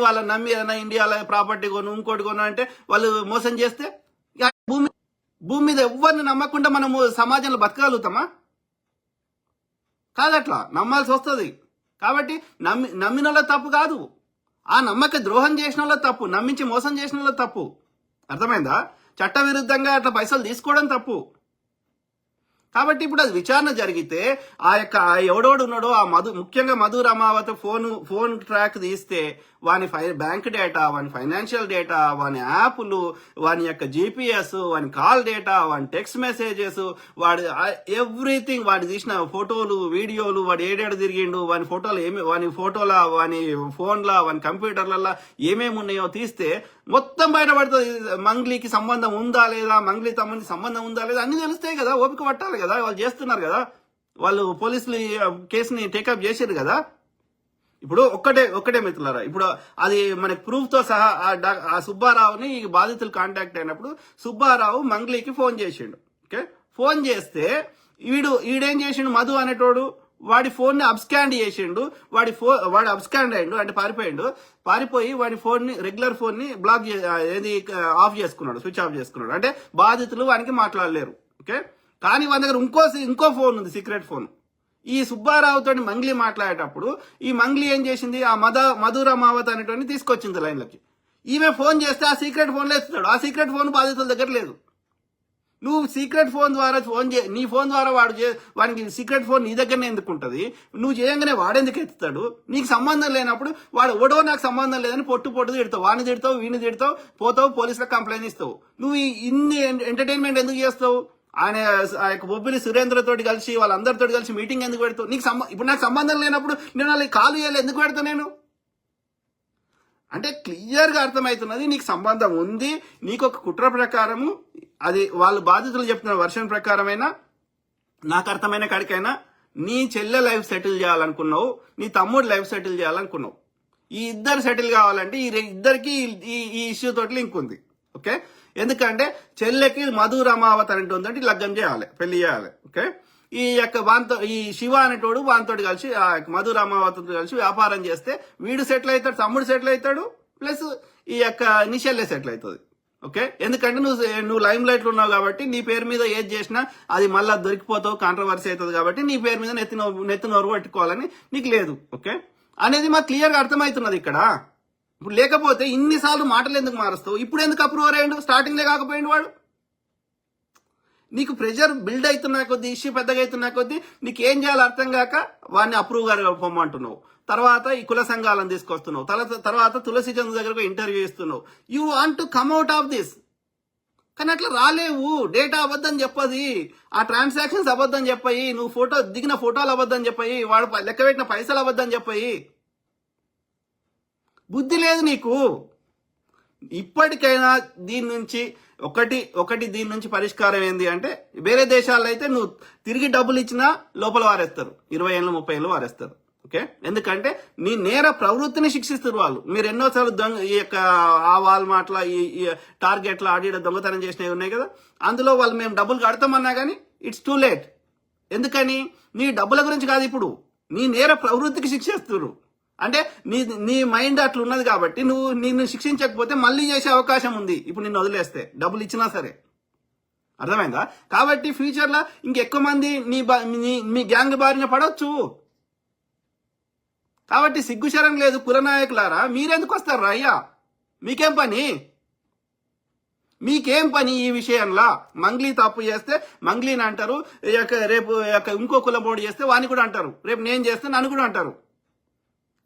వాళ్ళని నమ్మి ఏదైనా ఇండియాలో ప్రాపర్టీ కొను ఇంకోటి కొను అంటే వాళ్ళు మోసం చేస్తే భూమి మీద ఎవరిని నమ్మకుండా మనము సమాజంలో బతకగలుగుతామా? కాదట్లా నమ్మాల్సి వస్తుంది. కాబట్టి నమ్మిన వాళ్ళ తప్పు కాదు, ఆ నమ్మక ద్రోహం చేసిన వాళ్ళ తప్పు, నమ్మించి మోసం చేసిన వాళ్ళ తప్పు. అర్థమైందా? చట్ట విరుద్ధంగా అట్లా పైసలు తీసుకోవడం తప్పు. కాబట్టి ఇప్పుడు అది విచారణ జరిగితే ఎవడోడు ఉన్నాడో ముఖ్యంగా మధు రమావతి ఫోన్ ట్రాక్ తీస్తే వాని బ్యాంక్ డేటా, వాని ఫైనాన్షియల్ డేటా, వాని యాప్లు, వాని యొక్క జీపీఎస్, వాని కాల్ డేటా, వాని టెక్స్ట్ మెసేజెస్, వాడి ఎవ్రీథింగ్, వాడి తీసిన ఫోటోలు, వీడియోలు, వాడు ఏడేడు తిరిగిండు, వాని ఫోన్ల, వాని కంప్యూటర్లలో ఏమేమి ఉన్నాయో తీస్తే మొత్తం బయటపడుతుంది. మంగ్లీకి సంబంధం ఉందా లేదా, మంగ్లీ తమ్మునికి సంబంధం ఉందా లేదా అన్ని తెలుస్తాయి కదా. ఓపిక పట్టాలి కదా, వాళ్ళు చేస్తున్నారు కదా. వాళ్ళు పోలీసులు కేసుని టేకప్ చేశారు కదా. ఇప్పుడు ఒక్కటే మిత్రులారా, ఇప్పుడు అది మనకి ప్రూఫ్ తో సహా ఆ సుబ్బారావుని బాధితులు కాంటాక్ట్ అయినప్పుడు సుబ్బారావు మంగ్లీకి ఫోన్ చేసిండు. ఓకే, ఫోన్ చేస్తే వీడేం చేసిండు, మధు అనేటోడు వాడి ఫోన్ ని అబ్స్కాండ్ చేసిండు. వాడు అబ్స్కాండ్ అయ్యిండు అంటే పారిపోయి వాడి ఫోన్ ని, రెగ్యులర్ ఫోన్ ని ఆఫ్ చేసుకున్నాడు, స్విచ్ ఆఫ్ చేసుకున్నాడు. అంటే బాధితులు వానికి మాట్లాడలేరు. ఓకే, కానీ వాని దగ్గర ఇంకో ఫోన్ ఉంది, సీక్రెట్ ఫోన్. ఈ సుబ్బారావుతో మంగ్లీ మాట్లాడేటప్పుడు ఈ మంగ్లీ ఏం చేసింది, ఆ మధు రమావతి అనేటువంటి తీసుకొచ్చింది లైన్లకి. ఈమె ఫోన్ చేస్తే ఆ సీక్రెట్ ఫోన్లో ఎత్తుతాడు. ఆ సీక్రెట్ ఫోన్ బాధితుల దగ్గర లేదు. నువ్వు సీక్రెట్ ఫోన్ ద్వారా నీ ఫోన్ ద్వారా వాడికి సీక్రెట్ ఫోన్ నీ దగ్గరనే ఎందుకుంటది? నువ్వు చేయంగానే వాడెందుకు ఎత్తుతాడు? నీకు సంబంధం లేనప్పుడు వాడు ఎవడో నాకు సంబంధం లేదని పొట్టు తిడతావు, వాడిని తిడతావు, వీడిని తిడతావు, పోతావు పోలీసులకు కంప్లైంట్ ఇస్తావు. నువ్వు ఇన్ని ఎంటర్టైన్మెంట్ ఎందుకు చేస్తావు? ఆయన బొబ్బిలి సురేంద్ర తోటి కలిసి వాళ్ళందరితో కలిసి మీటింగ్ ఎందుకు పెడతావు? ఇప్పుడు నాకు సంబంధం లేనప్పుడు నేను వాళ్ళకి కాలు చేయాలి ఎందుకు పెడతా నేను? అంటే క్లియర్ గా అర్థమవుతున్నది నీకు సంబంధం ఉంది. నీకు ఒక కుట్ర ప్రకారము, అది వాళ్ళు బాధితులు చెప్తున్న వర్షన్ ప్రకారమైనా, నాకు అర్థమైన కాడికైనా నీ చెల్లె లైఫ్ సెటిల్ చేయాలనుకున్నావు, నీ తమ్ముడు లైఫ్ సెటిల్ చేయాలనుకున్నావు. ఈ ఇద్దరు సెటిల్ కావాలంటే ఇద్దరికి ఈ ఇష్యూ తోటి లింక్ ఉంది. ఓకే, ఎందుకంటే చెల్లెకి మధు రమావతి అనేటువంటి లగ్గం చేయాలి, పెళ్లి చేయాలి. ఓకే, ఈ శివ అనేటోడు వానితోటి కలిసి మధు రమావతితో కలిసి వ్యాపారం చేస్తే వీడు సెటిల్ అవుతాడు, తమ్ముడు సెటిల్ అవుతాడు, ప్లస్ నీ చెల్లె సెటిల్ అవుతుంది. ఓకే, ఎందుకంటే నువ్వు లైమ్ లైట్ లో ఉన్నావు కాబట్టి నీ పేరు మీద ఏది చేసినా అది మళ్ళీ దొరికిపోతావు, కాంట్రవర్సీ అవుతుంది కాబట్టి నీ పేరు మీద నెత్తి నోరు పట్టుకోవాలని నీకు లేదు. ఓకే, అనేది మాకు క్లియర్ గా అర్థమవుతున్నది ఇక్కడ. ఇప్పుడు లేకపోతే ఇన్నిసార్లు మాటలు ఎందుకు మారుస్తావు? ఇప్పుడు ఎందుకు అప్రూవర్ అయ్యిండు? స్టార్టింగ్లే కాకపోయిండు వాడు. నీకు ప్రెషర్ బిల్డ్ అవుతున్నా కొద్దీ, ఇష్యూ పెద్దగా అవుతున్నా కొద్దీ నీకు ఏం చేయాలో అర్థం కాక వాడిని అప్రూవ్ గారు పొమ్మంటున్నావు. తర్వాత ఈ కుల సంఘాలను తీసుకొస్తున్నావు. తర్వాత తులసి చంద్ర దగ్గరకు ఇంటర్వ్యూ ఇస్తున్నావు. You want to come out of this. కానీ అట్లా రాలేవు. డేటా అబద్ధం చెప్పది, ఆ ట్రాన్సాక్షన్స్ అబద్ధం చెప్పయి, నువ్వు దిగిన ఫోటోలు అబద్ధం చెప్పయి, వాడు లెక్క పెట్టిన పైసలు అబద్ధం చెప్పయి. బుద్ధి లేదు నీకు. ఇప్పటికైనా దీని నుంచి దీని నుంచి పరిష్కారం ఏంది అంటే, వేరే దేశాల్లో అయితే నువ్వు తిరిగి డబ్బులు ఇచ్చినా లోపల వారేస్తారు, 20 ఏళ్ళు 30 ఏళ్ళు వారేస్తారు. ఓకే, ఎందుకంటే నీ నేర ప్రవృత్తిని శిక్షిస్తారు వాళ్ళు. మీరు ఎన్నోసార్లు ఈ యొక్క ఆ వాల్మార్ట్ల ఈ టార్గెట్ల ఆడిడ దొంగతనం చేసినవి ఉన్నాయి కదా, అందులో వాళ్ళు మేము డబ్బులు కడతామన్నా కానీ ఇట్స్ టూ లేట్. ఎందుకని? నీ డబ్బుల గురించి కాదు, ఇప్పుడు నీ నేర ప్రవృత్తికి శిక్షిస్తున్నారు. అంటే నీ మైండ్ అట్లా ఉన్నది కాబట్టి నిన్ను శిక్షించకపోతే మళ్ళీ చేసే అవకాశం ఉంది. ఇప్పుడు నిన్ను వదిలేస్తే డబ్బులు ఇచ్చినా సరే, అర్థమైందా? కాబట్టి ఫ్యూచర్ లో ఇంకెక్కువ మంది మీ గ్యాంగ్ బారిన పడవచ్చు. కాబట్టి సిగ్గుశరం లేదు కులనాయకులారా, మీరెందుకు వస్తారు అయ్యా? మీకేం పని ఈ విషయంలో? మంగ్లీ తప్పు చేస్తే మంగ్లీని అంటారు, రేపు ఇంకో కులం బోర్డు చేస్తే వాని కూడా అంటారు, రేపు నేను చేస్తే నన్ను కూడా అంటారు.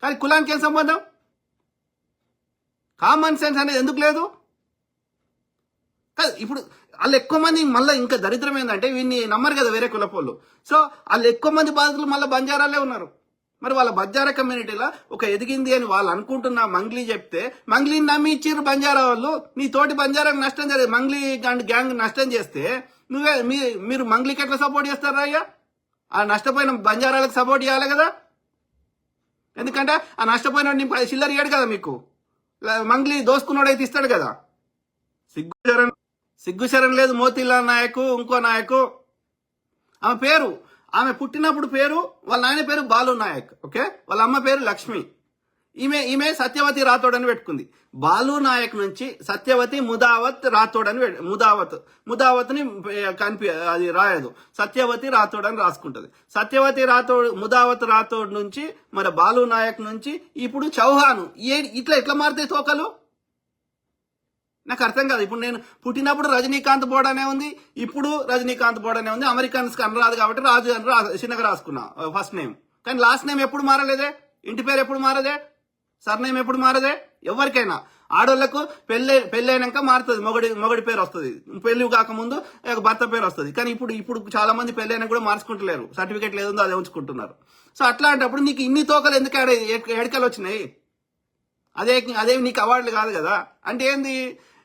కానీ కులానికి ఏం సంబంధం? కామన్ సెన్స్ అనేది ఎందుకు లేదు? ఇప్పుడు వాళ్ళు ఎక్కువ మంది, మళ్ళీ ఇంకా దరిద్రం ఏంటంటే వీడిని నమ్మరు కదా వేరే కులపోళ్ళు. సో వాళ్ళు ఎక్కువ మంది బాధితులు మళ్ళీ బంజారాలే ఉన్నారు. మరి వాళ్ళ బంజారా కమ్యూనిటీలో ఒక ఎదిగింది అని వాళ్ళు అనుకుంటున్న మంగ్లీ చెప్తే, మంగ్లీని నమ్మి ఇచ్చిర్రు బంజారా వాళ్ళు. నీ తోటి బంజారాకు నష్టం జరిగింది, మంగ్లీ అండ్ గ్యాంగ్ నష్టం చేస్తే మీరు మంగ్లీకి ఎట్లా సపోర్ట్ చేస్తారా అయ్యా? ఆ నష్టపోయిన బంజారాలకు సపోర్ట్ చేయాలి కదా. ఎందుకంటే ఆ నష్టపోయిన చిల్లర ఇయ్యాడు కదా మీకు. మంగ్లీ దోసుకున్నాడైతే ఇస్తాడు కదా. సిగ్గుశరం లేదు మోతీలాల్ నాయకు, ఇంకో నాయకు. ఆమె పుట్టినప్పుడు పేరు, వాళ్ళ నాయన పేరు బాలు నాయక్. ఓకే, వాళ్ళ అమ్మ పేరు లక్ష్మి. ఈమె సత్యవతి రాథోడ్ అని పెట్టుకుంది. బాలు నాయక్ నుంచి సత్యవతి ముదావత్ రాథోడ్ అని ముదావత్ని అది రాయదు, సత్యవతి రాథోడ్ అని రాసుకుంటది. సత్యవతి రాథోడ్ ముదావత్ రాథోడ్ నుంచి మరి బాలు నాయక్ నుంచి ఇప్పుడు చౌహాన్. ఇట్లా మారుతాయి తోకలు? నాకు అర్థం కాదు. ఇప్పుడు నేను పుట్టినప్పుడు రజనీకాంత్ బోర్డనే ఉంది, ఇప్పుడు రజనీకాంత్ బోర్డనే ఉంది. అమెరికన్స్ రాదు కాబట్టి రాజు అని చిన్నగా రాసుకున్నా ఫస్ట్ నేమ్. కానీ లాస్ట్ నేమ్ ఎప్పుడు మారలేదే, ఇంటి పేరు ఎప్పుడు మారదే, సర్నేమ్ ఎప్పుడు మారదే. ఎవరికైనా ఆడోళ్లకు పెళ్ళైనాక మారుతుంది, మొగడి పేరు వస్తుంది, పెళ్లి కాకముందు భర్త పేరు వస్తుంది. కానీ ఇప్పుడు చాలా మంది పెళ్ళైనా కూడా మార్చుకుంటలేరు, సర్టిఫికేట్ లేదో అదే ఉంచుకుంటున్నారు. సో అట్లాంటప్పుడు నీకు ఇన్ని తోకలు ఎందుకు ఎడకలు వచ్చినాయి? అదే నీకు అవార్డులు కాదు కదా. అంటే ఏంది?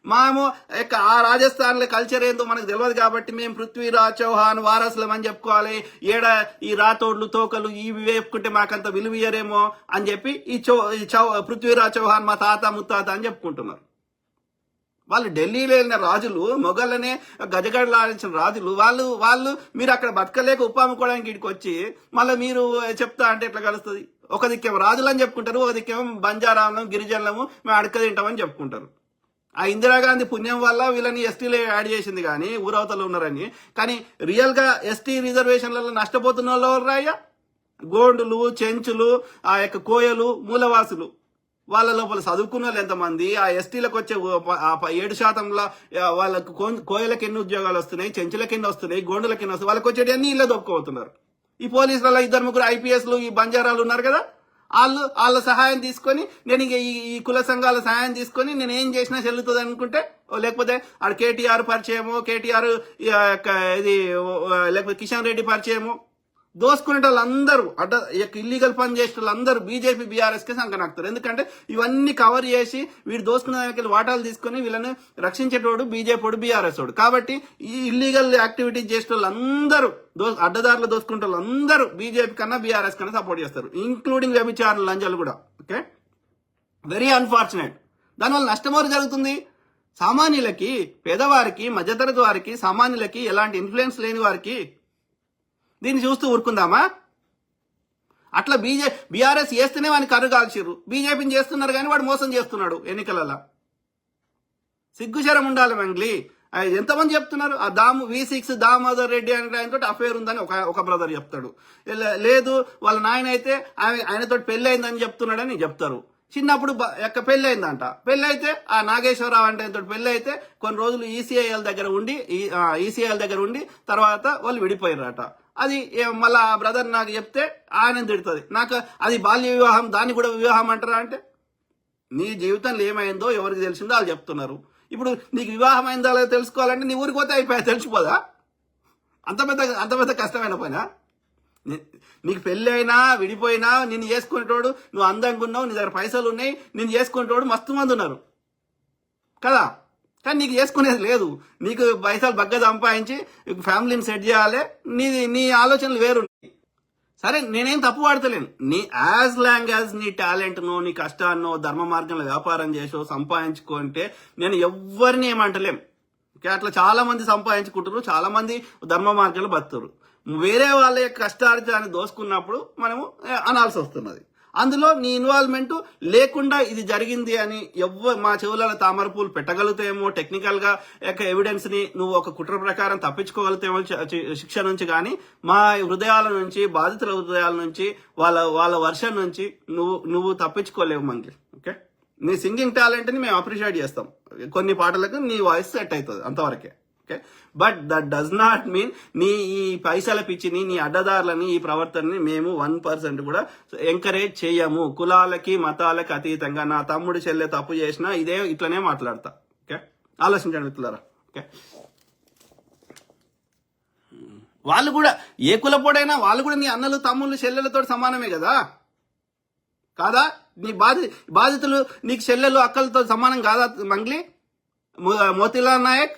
మేము ఆ రాజస్థాన్ లో కల్చర్ ఏందో మనకు తెలియదు కాబట్టి మేము పృథ్వీరాజ్ చౌహాన్ వారసులం అని చెప్పుకోవాలి. ఈ రాతోడ్లు తోకలు ఇవి వేపుకుంటే మాకంత విలువయ్యారేమో అని చెప్పి ఈ పృథ్వీరాజ్ చౌహాన్ మా తాత ముత్తాత అని చెప్పుకుంటున్నారు. వాళ్ళు ఢిల్లీలో వెళ్ళిన రాజులు, మొఘళ్ళనే గజగడలాడించిన రాజులు వాళ్ళు మీరు అక్కడ బతకలేక ఉప్పాముకోవడానికి ఇక్కడికి వచ్చి మళ్ళీ మీరు చెప్తా అంటే ఎట్లా కలుస్తుంది? ఒక దిక్కేమో రాజులు అని చెప్పుకుంటారు, ఒక దిక్కేమో బంజారాలం గిరిజనులము మేము అడక తింటామని చెప్పుకుంటారు. ఆ ఇందిరాగాంధీ పుణ్యం వల్ల వీళ్ళని ఎస్టీలో యాడ్ చేసింది కానీ ఊరవతలు ఉన్నారని. కానీ రియల్ గా ఎస్టీ రిజర్వేషన్లలో నష్టపోతున్న వాళ్ళు ఎవరు రాయ్యా? గోండులు, చెంచులు, ఆ యొక్క కోయలు, మూలవాసులు. వాళ్ళ లోపల చదువుకున్న వాళ్ళు ఎంతమంది? ఆ ఎస్టీలకు వచ్చే 7% వాళ్ళకు కోయలకు ఎన్ని ఉద్యోగాలు వస్తున్నాయి, చెంచులకు ఎన్ని వస్తున్నాయి, గోండులకు ఎన్ని వస్తున్నాయి, వాళ్ళకి వచ్చేటి అన్ని ఇళ్ళే దొక్కుపోతున్నారు. ఈ పోలీసులలో 2-3 IPSలు ఈ బంజారాలు ఉన్నారు కదా, వాళ్ళ సహాయం తీసుకొని నేను ఈ కుల సంఘాల సహాయం తీసుకొని నేను ఏం చేసినా చెల్లుతుంది అనుకుంటే, లేకపోతే ఆడ కేటీఆర్ పరిచయమో, కేటీఆర్ ఇది లేకపోతే కిషన్ రెడ్డి పరిచయమో, దోసుకునే వాళ్ళందరూ ఇల్లీగల్ పని చేసిన వాళ్ళందరూ బీజేపీ బీఆర్ఎస్కే సంకనాకుతారు. ఎందుకంటే ఇవన్నీ కవర్ చేసి వీడు దోసుకునే దానికి వాటాలు తీసుకుని వీళ్ళని రక్షించేటోడు బీజేపీ బీఆర్ఎస్ వాడు. కాబట్టి ఈ ఇల్లీగల్ యాక్టివిటీస్ చేసిన వాళ్ళందరూ అడ్డదారులు దోసుకునే వాళ్ళందరూ బీజేపీ కన్నా బీఆర్ఎస్ కన్నా సపోర్ట్ చేస్తారు, ఇంక్లూడింగ్ వ్యభిచారులు, లంచాలు కూడా. Okay, very unfortunate. దానివల్ల నష్టమోరు జరుగుతుంది. సామాన్యులకి, పేదవారికి, మధ్యతరగతి వారికి, సామాన్యులకి, ఎలాంటి ఇన్ఫ్లుయెన్స్ లేని వారికి దీన్ని చూస్తూ ఊరుకుందామా? అట్లా బీఆర్ఎస్ చేస్తేనే వాడిని కర్రు కాల్చిర్రు, బీజేపీని చేస్తున్నారు కానీ వాడు మోసం చేస్తున్నాడు ఎన్నికలలో. సిగ్గుశరం ఉండాలి మంగ్లీ. ఎంతమంది చెప్తున్నారు? ఆ V6 దామోదర్ రెడ్డి అనే ఆయనతో అఫేర్ ఉందని ఒక బ్రదర్ చెప్తాడు. లేదు వాళ్ళ నాయన అయితే ఆయనతో పెళ్లి అయిందని చెప్తున్నాడని చెప్తారు. చిన్నప్పుడు యొక్క పెళ్లి అయిందంట. పెళ్లి అయితే ఆ నాగేశ్వరరావు అంటే పెళ్లి అయితే కొన్ని రోజులు ఈసీఐఎల్ దగ్గర ఉండి తర్వాత వాళ్ళు విడిపోయారట. అది మళ్ళా బ్రదర్ నాకు చెప్తే ఆయన తిడుతుంది. నాకు అది బాల్య వివాహం, దాన్ని కూడా వివాహం అంటారా అంటే, నీ జీవితంలో ఏమైందో ఎవరికి తెలిసిందో వాళ్ళు చెప్తున్నారు. ఇప్పుడు నీకు వివాహం అయిందో లేదో తెలుసుకోవాలంటే నీ ఊరికి పోతే అయిపోయా, తెలిసిపోదా? అంత పెద్ద కష్టమైన పైన. నీకు పెళ్ళి అయినా విడిపోయినా నిన్ను చేసుకునేటోడు, నువ్వు అందంగా ఉన్నావు, నీ దగ్గర పైసలు ఉన్నాయి, నిన్ను చేసుకునేటోడు మస్తు మంది ఉన్నారు కదా. కానీ నీకు చేసుకునేది లేదు. నీకు పైసలు బగ్గ సంపాదించి ఫ్యామిలీని సెట్ చేయాలి, నీ ఆలోచనలు వేరు. సరే, నేనేం తప్పు పడతలేను. యాజ్ లాంగ్ యాజ్ నీ టాలెంట్నో, నీ కష్టాన్నో, ధర్మ మార్గంలో వ్యాపారం చేసో సంపాదించుకుంటే నేను ఎవరిని ఏమంటలేం. అట్లా చాలా మంది సంపాదించుకుంటారు, చాలా మంది ధర్మ మార్గంలో బతుకుతారు. వేరే వాళ్ళ యొక్క కష్టార్జితాన్ని దోసుకున్నప్పుడు మనము అనాల్సి వస్తున్నది. అందులో నీ ఇన్వాల్వ్మెంట్ లేకుండా ఇది జరిగింది అని మా చెవుల తామర పూలు పెట్టగలుగుతాయేమో, టెక్నికల్ గా యొక్క ఎవిడెన్స్ ని నువ్వు ఒక కుట్ర ప్రకారం తప్పించుకోగలుగుతాయేమో శిక్ష నుంచి, కానీ మా హృదయాల నుంచి, బాధితుల హృదయాల నుంచి, వాళ్ళ వర్షన్ నుంచి నువ్వు తప్పించుకోలేవు మంగ్లీ. ఓకే, నీ సింగింగ్ టాలెంట్ ని మేము అప్రిషియేట్ చేస్తాం. కొన్ని పాటలకు నీ వాయిస్ సెట్ అవుతుంది అంతవరకే. Okay, but that does not mean నీ ఈ పైసల పిచ్చిని, నీ అడ్డదారులని, ఈ ప్రవర్తనని మేము 1% కూడా ఎంకరేజ్ చేయము. కులాలకి మతాలకి అతీతంగా నా తమ్ముడు చెల్లె తప్పు చేసినా ఇట్లనే మాట్లాడతా. ఓకే, ఆలోచించండి మిత్రులారా. ఓకే, వాళ్ళు కూడా ఏ కులపోడైనా వాళ్ళు కూడా నీ అన్నలు తమ్ముళ్ళు చెల్లెలతో సమానమే కదా, కాదా? నీ బాధితులు నీకు చెల్లెలు అక్కలతో సమానం కాదా మంగ్లీ? మోతీలాల్ నాయక్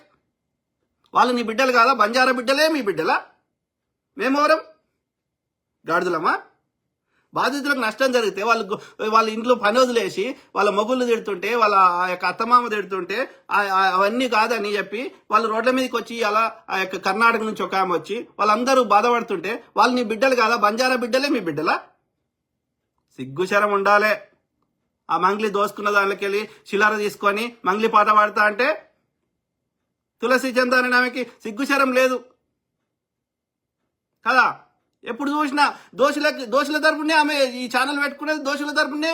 వాళ్ళు నీ బిడ్డలు కాదా? బంజారా బిడ్డలే మీ బిడ్డలా? మేమెవరం? గాడిదలమా? బాధితులకు నష్టం జరిగితే వాళ్ళ ఇంట్లో పని వదిలేసి వాళ్ళ మొగుళ్ళు తిడుతుంటే, వాళ్ళ యొక్క అత్తమామ తిడుతుంటే అవన్నీ కాదని చెప్పి వాళ్ళు రోడ్ల మీదకి వచ్చి అలా ఆ యొక్క కర్ణాటక నుంచి ఒక ఆమె వచ్చి వాళ్ళందరూ బాధపడుతుంటే వాళ్ళు నీ బిడ్డలు కాదా? బంజారా బిడ్డలే మీ బిడ్డలా? సిగ్గుశరం ఉండాలే. ఆ మంగ్లీ దోసుకున్న దానిలోకి వెళ్ళి చిల్లర తీసుకొని మంగ్లీ పాట పాడతా అంటే తులసి చందాని ఆమెకి సిగ్గుశరం లేదు కదా. ఎప్పుడు చూసినా దోషుల తరపునే ఆమె ఈ ఛానల్ పెట్టుకునేది, దోషుల తరపునే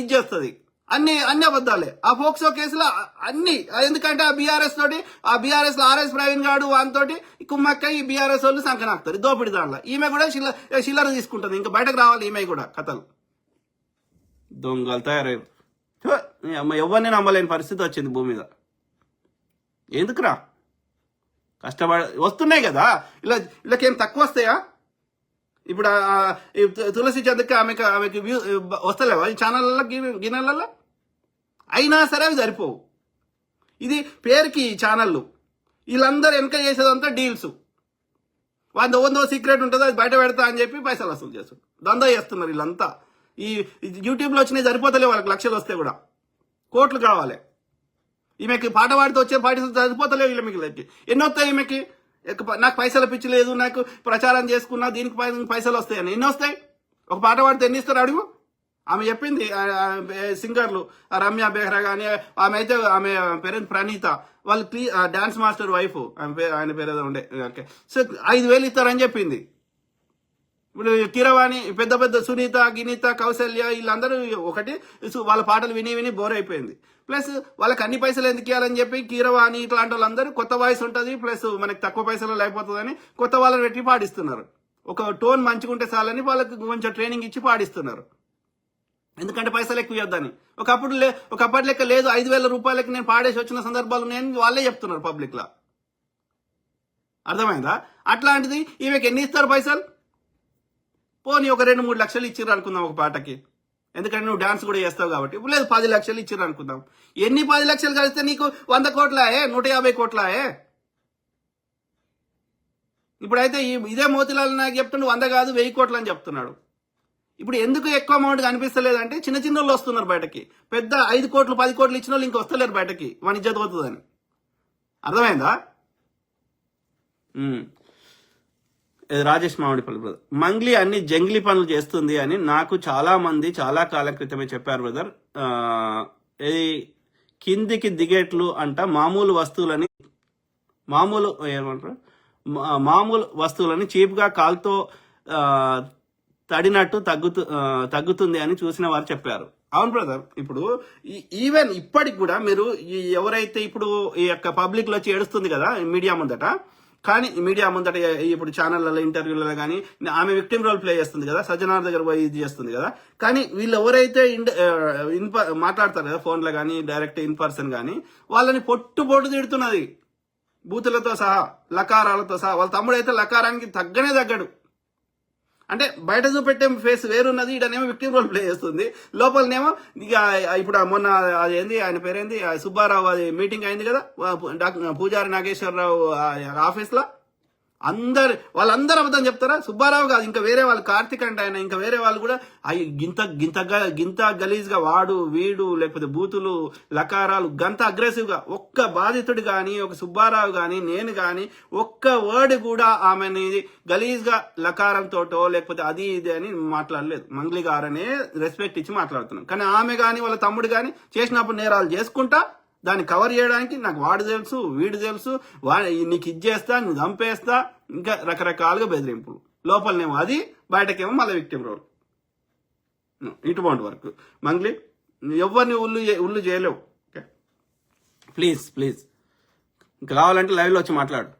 ఇది చేస్తుంది. అన్ని అబద్ధాలే. ఆ ఫోక్సో కేసులో అన్ని. ఎందుకంటే ఆ బీఆర్ఎస్ లో ఆర్ఎస్ ప్రవీణ్ గాడు వానితోటి కుమ్మక్క ఈ బీఆర్ఎస్ వాళ్ళు సంకనాకుతారు దోపిడి దాంట్లో. ఈమె కూడా చిల్లర తీసుకుంటుంది. ఇంకా బయటకు రావాలి ఈమె కూడా కథలు. దొంగలు తయారయ్యారు. ఎవరిని నమ్మలేని పరిస్థితి వచ్చింది భూమి మీద. ఎందుకురా? వస్తున్నాయి కదా, ఇలాకేం తక్కువ వస్తాయా? ఇప్పుడు తులసి చంద్రకి ఆమెకి వస్తలేవా ఈ ఛానళ్ళ గిన్నెలలో? అయినా సరే అవి సరిపోవు. ఇది పేరుకి ఛానళ్ళు. వీళ్ళందరూ వెనక చేసేదంతా డీల్స్. వందో సీక్రెట్ ఉంటుంది, అది బయట పెడతా అని చెప్పి పైసలు వసూలు చేస్తారు. దందా చేస్తున్నారు వీళ్ళంతా. ఈ యూట్యూబ్లో వచ్చినాయి సరిపోతలే, వాళ్ళకి లక్షలు వస్తే కూడా కోట్లు కావాలి. ఈమెకి పాట పాడితే వచ్చే పాట సరిపోతలేవు వీళ్ళకి. ఎన్ని వస్తాయి ఈమెకి? నాకు పైసల పిచ్చి లేదు, నాకు ప్రచారం చేసుకున్నా దీనికి పైసలు వస్తాయని. ఎన్ని వస్తాయి? ఒక పాట పాడితే ఎన్ని ఇస్తారు అడుగు. ఆమె చెప్పింది, సింగర్లు రమ్య బెహ్రా కానీ, ఆమె పేరు ప్రణీత, వాళ్ళు డాన్స్ మాస్టర్ వైఫ్, ఆయన పేరు ఏదో ఉండే. ఓకే, సో 5,000 ఇస్తారని చెప్పింది. ఇప్పుడు కీరవాణి, పెద్ద సునీత, గినీత, కౌశల్య వీళ్ళందరూ ఒకటి వాళ్ళ పాటలు విని బోర్ అయిపోయింది. ప్లస్ వాళ్ళకి అన్ని పైసలు ఎందుకు ఇవ్వాలని చెప్పి కీరవాణి ఇట్లాంటి వాళ్ళందరూ కొత్త వాయిస్ ఉంటుంది, ప్లస్ మనకి తక్కువ పైసలు అయిపోతుందని కొత్త వాళ్ళని పెట్టి పాడిస్తున్నారు. ఒక టోన్ మంచిగా ఉంటే చాలని వాళ్ళకి కొంచెం ట్రైనింగ్ ఇచ్చి పాడిస్తున్నారు. ఎందుకంటే పైసలు ఎక్కువ ఇవ్వద్దని. ఒకప్పటి లెక్క లేదు. 5,000 రూపాయలకి నేను పాడేసి వచ్చిన సందర్భాలు నేను వాళ్ళే చెప్తున్నారు పబ్లిక్ లా. అర్థమైందా? అట్లాంటిది ఈమెకి ఎన్ని ఇస్తారు పైసలు? పోనీ ఒక 2-3 లక్షలు ఇచ్చిర్రు అనుకుందాం ఒక పాటకి, ఎందుకంటే నువ్వు డాన్స్ కూడా చేస్తావు కాబట్టి. లేదు 10 లక్షలు ఇచ్చిర్రు అనుకుందాం. ఎన్ని 10 లక్షలు కలిస్తే నీకు 100 కోట్లాయే, 150 కోట్లాయే? ఇప్పుడైతే ఇదే మోతీలాల్ నాయక్ చెప్తుండే 100 కాదు 1000 కోట్లు అని చెప్తున్నాడు. ఇప్పుడు ఎందుకు ఎక్కువ అమౌంట్ కనిపిస్తలేదంటే చిన్న వాళ్ళు వస్తున్నారు బయటకి. పెద్ద 5 కోట్లు 10 కోట్లు ఇచ్చిన వాళ్ళు ఇంక వస్తలేరు బయటకి, వాని ఇజ్జత్ పోతుందని. అర్థమైందా? రాజేష్ మామిడిపల్లి బ్రదర్, మంగ్లీ అన్ని జంగ్లీ పనులు చేస్తుంది అని నాకు చాలా మంది చాలా కాలం క్రితమే చెప్పారు బ్రదర్. కిందికి దిగేట్లు అంట మామూలు వస్తువులని చీప్ గా కాల్తో తడినట్టు తగ్గుతుంది అని చూసిన వారు చెప్పారు. అవును బ్రదర్, ఇప్పుడు ఈవెన్ ఇప్పటికి కూడా మీరు ఎవరైతే ఇప్పుడు ఈ యొక్క పబ్లిక్ లో వచ్చి ఏడుస్తుంది కదా మీడియా ముందట, కానీ మీడియా ముందట ఇప్పుడు ఛానళ్ళలో ఇంటర్వ్యూలలో కానీ ఆమె విక్టిమ్ రోల్ ప్లే చేస్తుంది కదా, సజ్జనార్ దగ్గర పోయి ఇది చేస్తుంది కదా, కానీ వీళ్ళు ఎవరైతే మాట్లాడతారు కదా ఫోన్లో కానీ డైరెక్ట్ ఇన్ పర్సన్ కానీ వాళ్ళని పొట్టు తిడుతున్నది బూతులతో సహా, లకారాలతో సహా. వాళ్ళ తమ్ముడు అయితే లకారానికి తగ్గనే తగ్గడు. అంటే బయట చూపెట్టే ఫేస్ వేరున్నది, ఈడనేమో విక్టిమ్ రోల్ ప్లే చేస్తుంది, లోపలనేమో ఇక ఇప్పుడు మొన్న ఏంది ఆయన పేరేంది సుబ్బారావు అది మీటింగ్ అయింది కదా పూజారి నాగేశ్వరరావు ఆఫీస్లో, వాళ్ళందరూ అబద్ధం చెప్తారా? సుబ్బారావు కాదు, ఇంకా వేరే వాళ్ళు, కార్తిక్ అంటే ఆయన, ఇంకా వేరే వాళ్ళు కూడా గింత గలీజ్ గా వాడు వీడు లేకపోతే బూతులు లకారాలు గంత అగ్రెసివ్ గా ఒక్క బాధితుడు గాని ఒక సుబ్బారావు గాని నేను గాని ఒక్క వర్డ్ కూడా ఆమెని గలీజ్ గా లకారంతోటో లేకపోతే అది ఇది అని మాట్లాడలేదు. మంగ్లీ గారనే రెస్పెక్ట్ ఇచ్చి మాట్లాడుతున్నాం. కానీ ఆమె గాని వాళ్ళ తమ్ముడు గాని చేసినప్పుడు నేరాలు చేసుకుంటా దాన్ని కవర్ చేయడానికి నాకు వాడు తెలుసు వీడు తెలుసు, నీకు ఇచ్చేస్తా నువ్వు చంపేస్తా, ఇంకా రకరకాలుగా బెదిరింపులు, లోపలనేమో అది బయటకేమో మళ్ళీ విక్టిమ్ రోల్. ఇటువంటి వరకు మంగ్లీ ఎవరిని ఉల్లు చేయలేవు. ఓకే, ప్లీజ్ ఇంకా కావాలంటే లైవ్లో వచ్చి మాట్లాడు.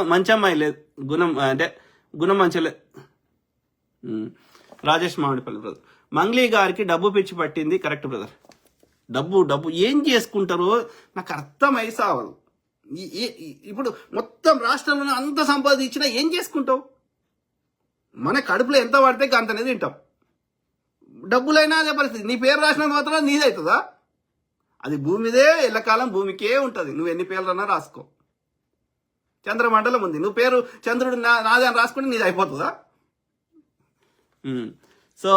మంచి అమ్మాయి లేదు, గుణం మంచి లేదు. రాజేష్ మామిడిపల్లి బ్రదర్, మంగ్లీ గారికి డబ్బు పిచ్చి పట్టింది. కరెక్ట్ బ్రదర్, డబ్బు ఏం చేసుకుంటారో నాకు అర్థమై సావదు. ఇప్పుడు మొత్తం రాష్ట్రంలో అంత సంపాదించినా ఏం చేసుకుంటావు? మన కడుపులో ఎంత పడితే అంత అనేది తింటాం. డబ్బులైనా అదే పరిస్థితి. నీ పేరు రాసినంత మాత్రం నీదవుతుందా? అది భూమిదే, ఎల్లకాలం భూమికే ఉంటుంది. నువ్వు ఎన్ని పేర్లన్నా రాసుకో. చంద్రమండలం ఉంది, నువ్వు పేరు చంద్రుడు నాదే అని రాసుకుంటే నీది అయిపోతుందా? సో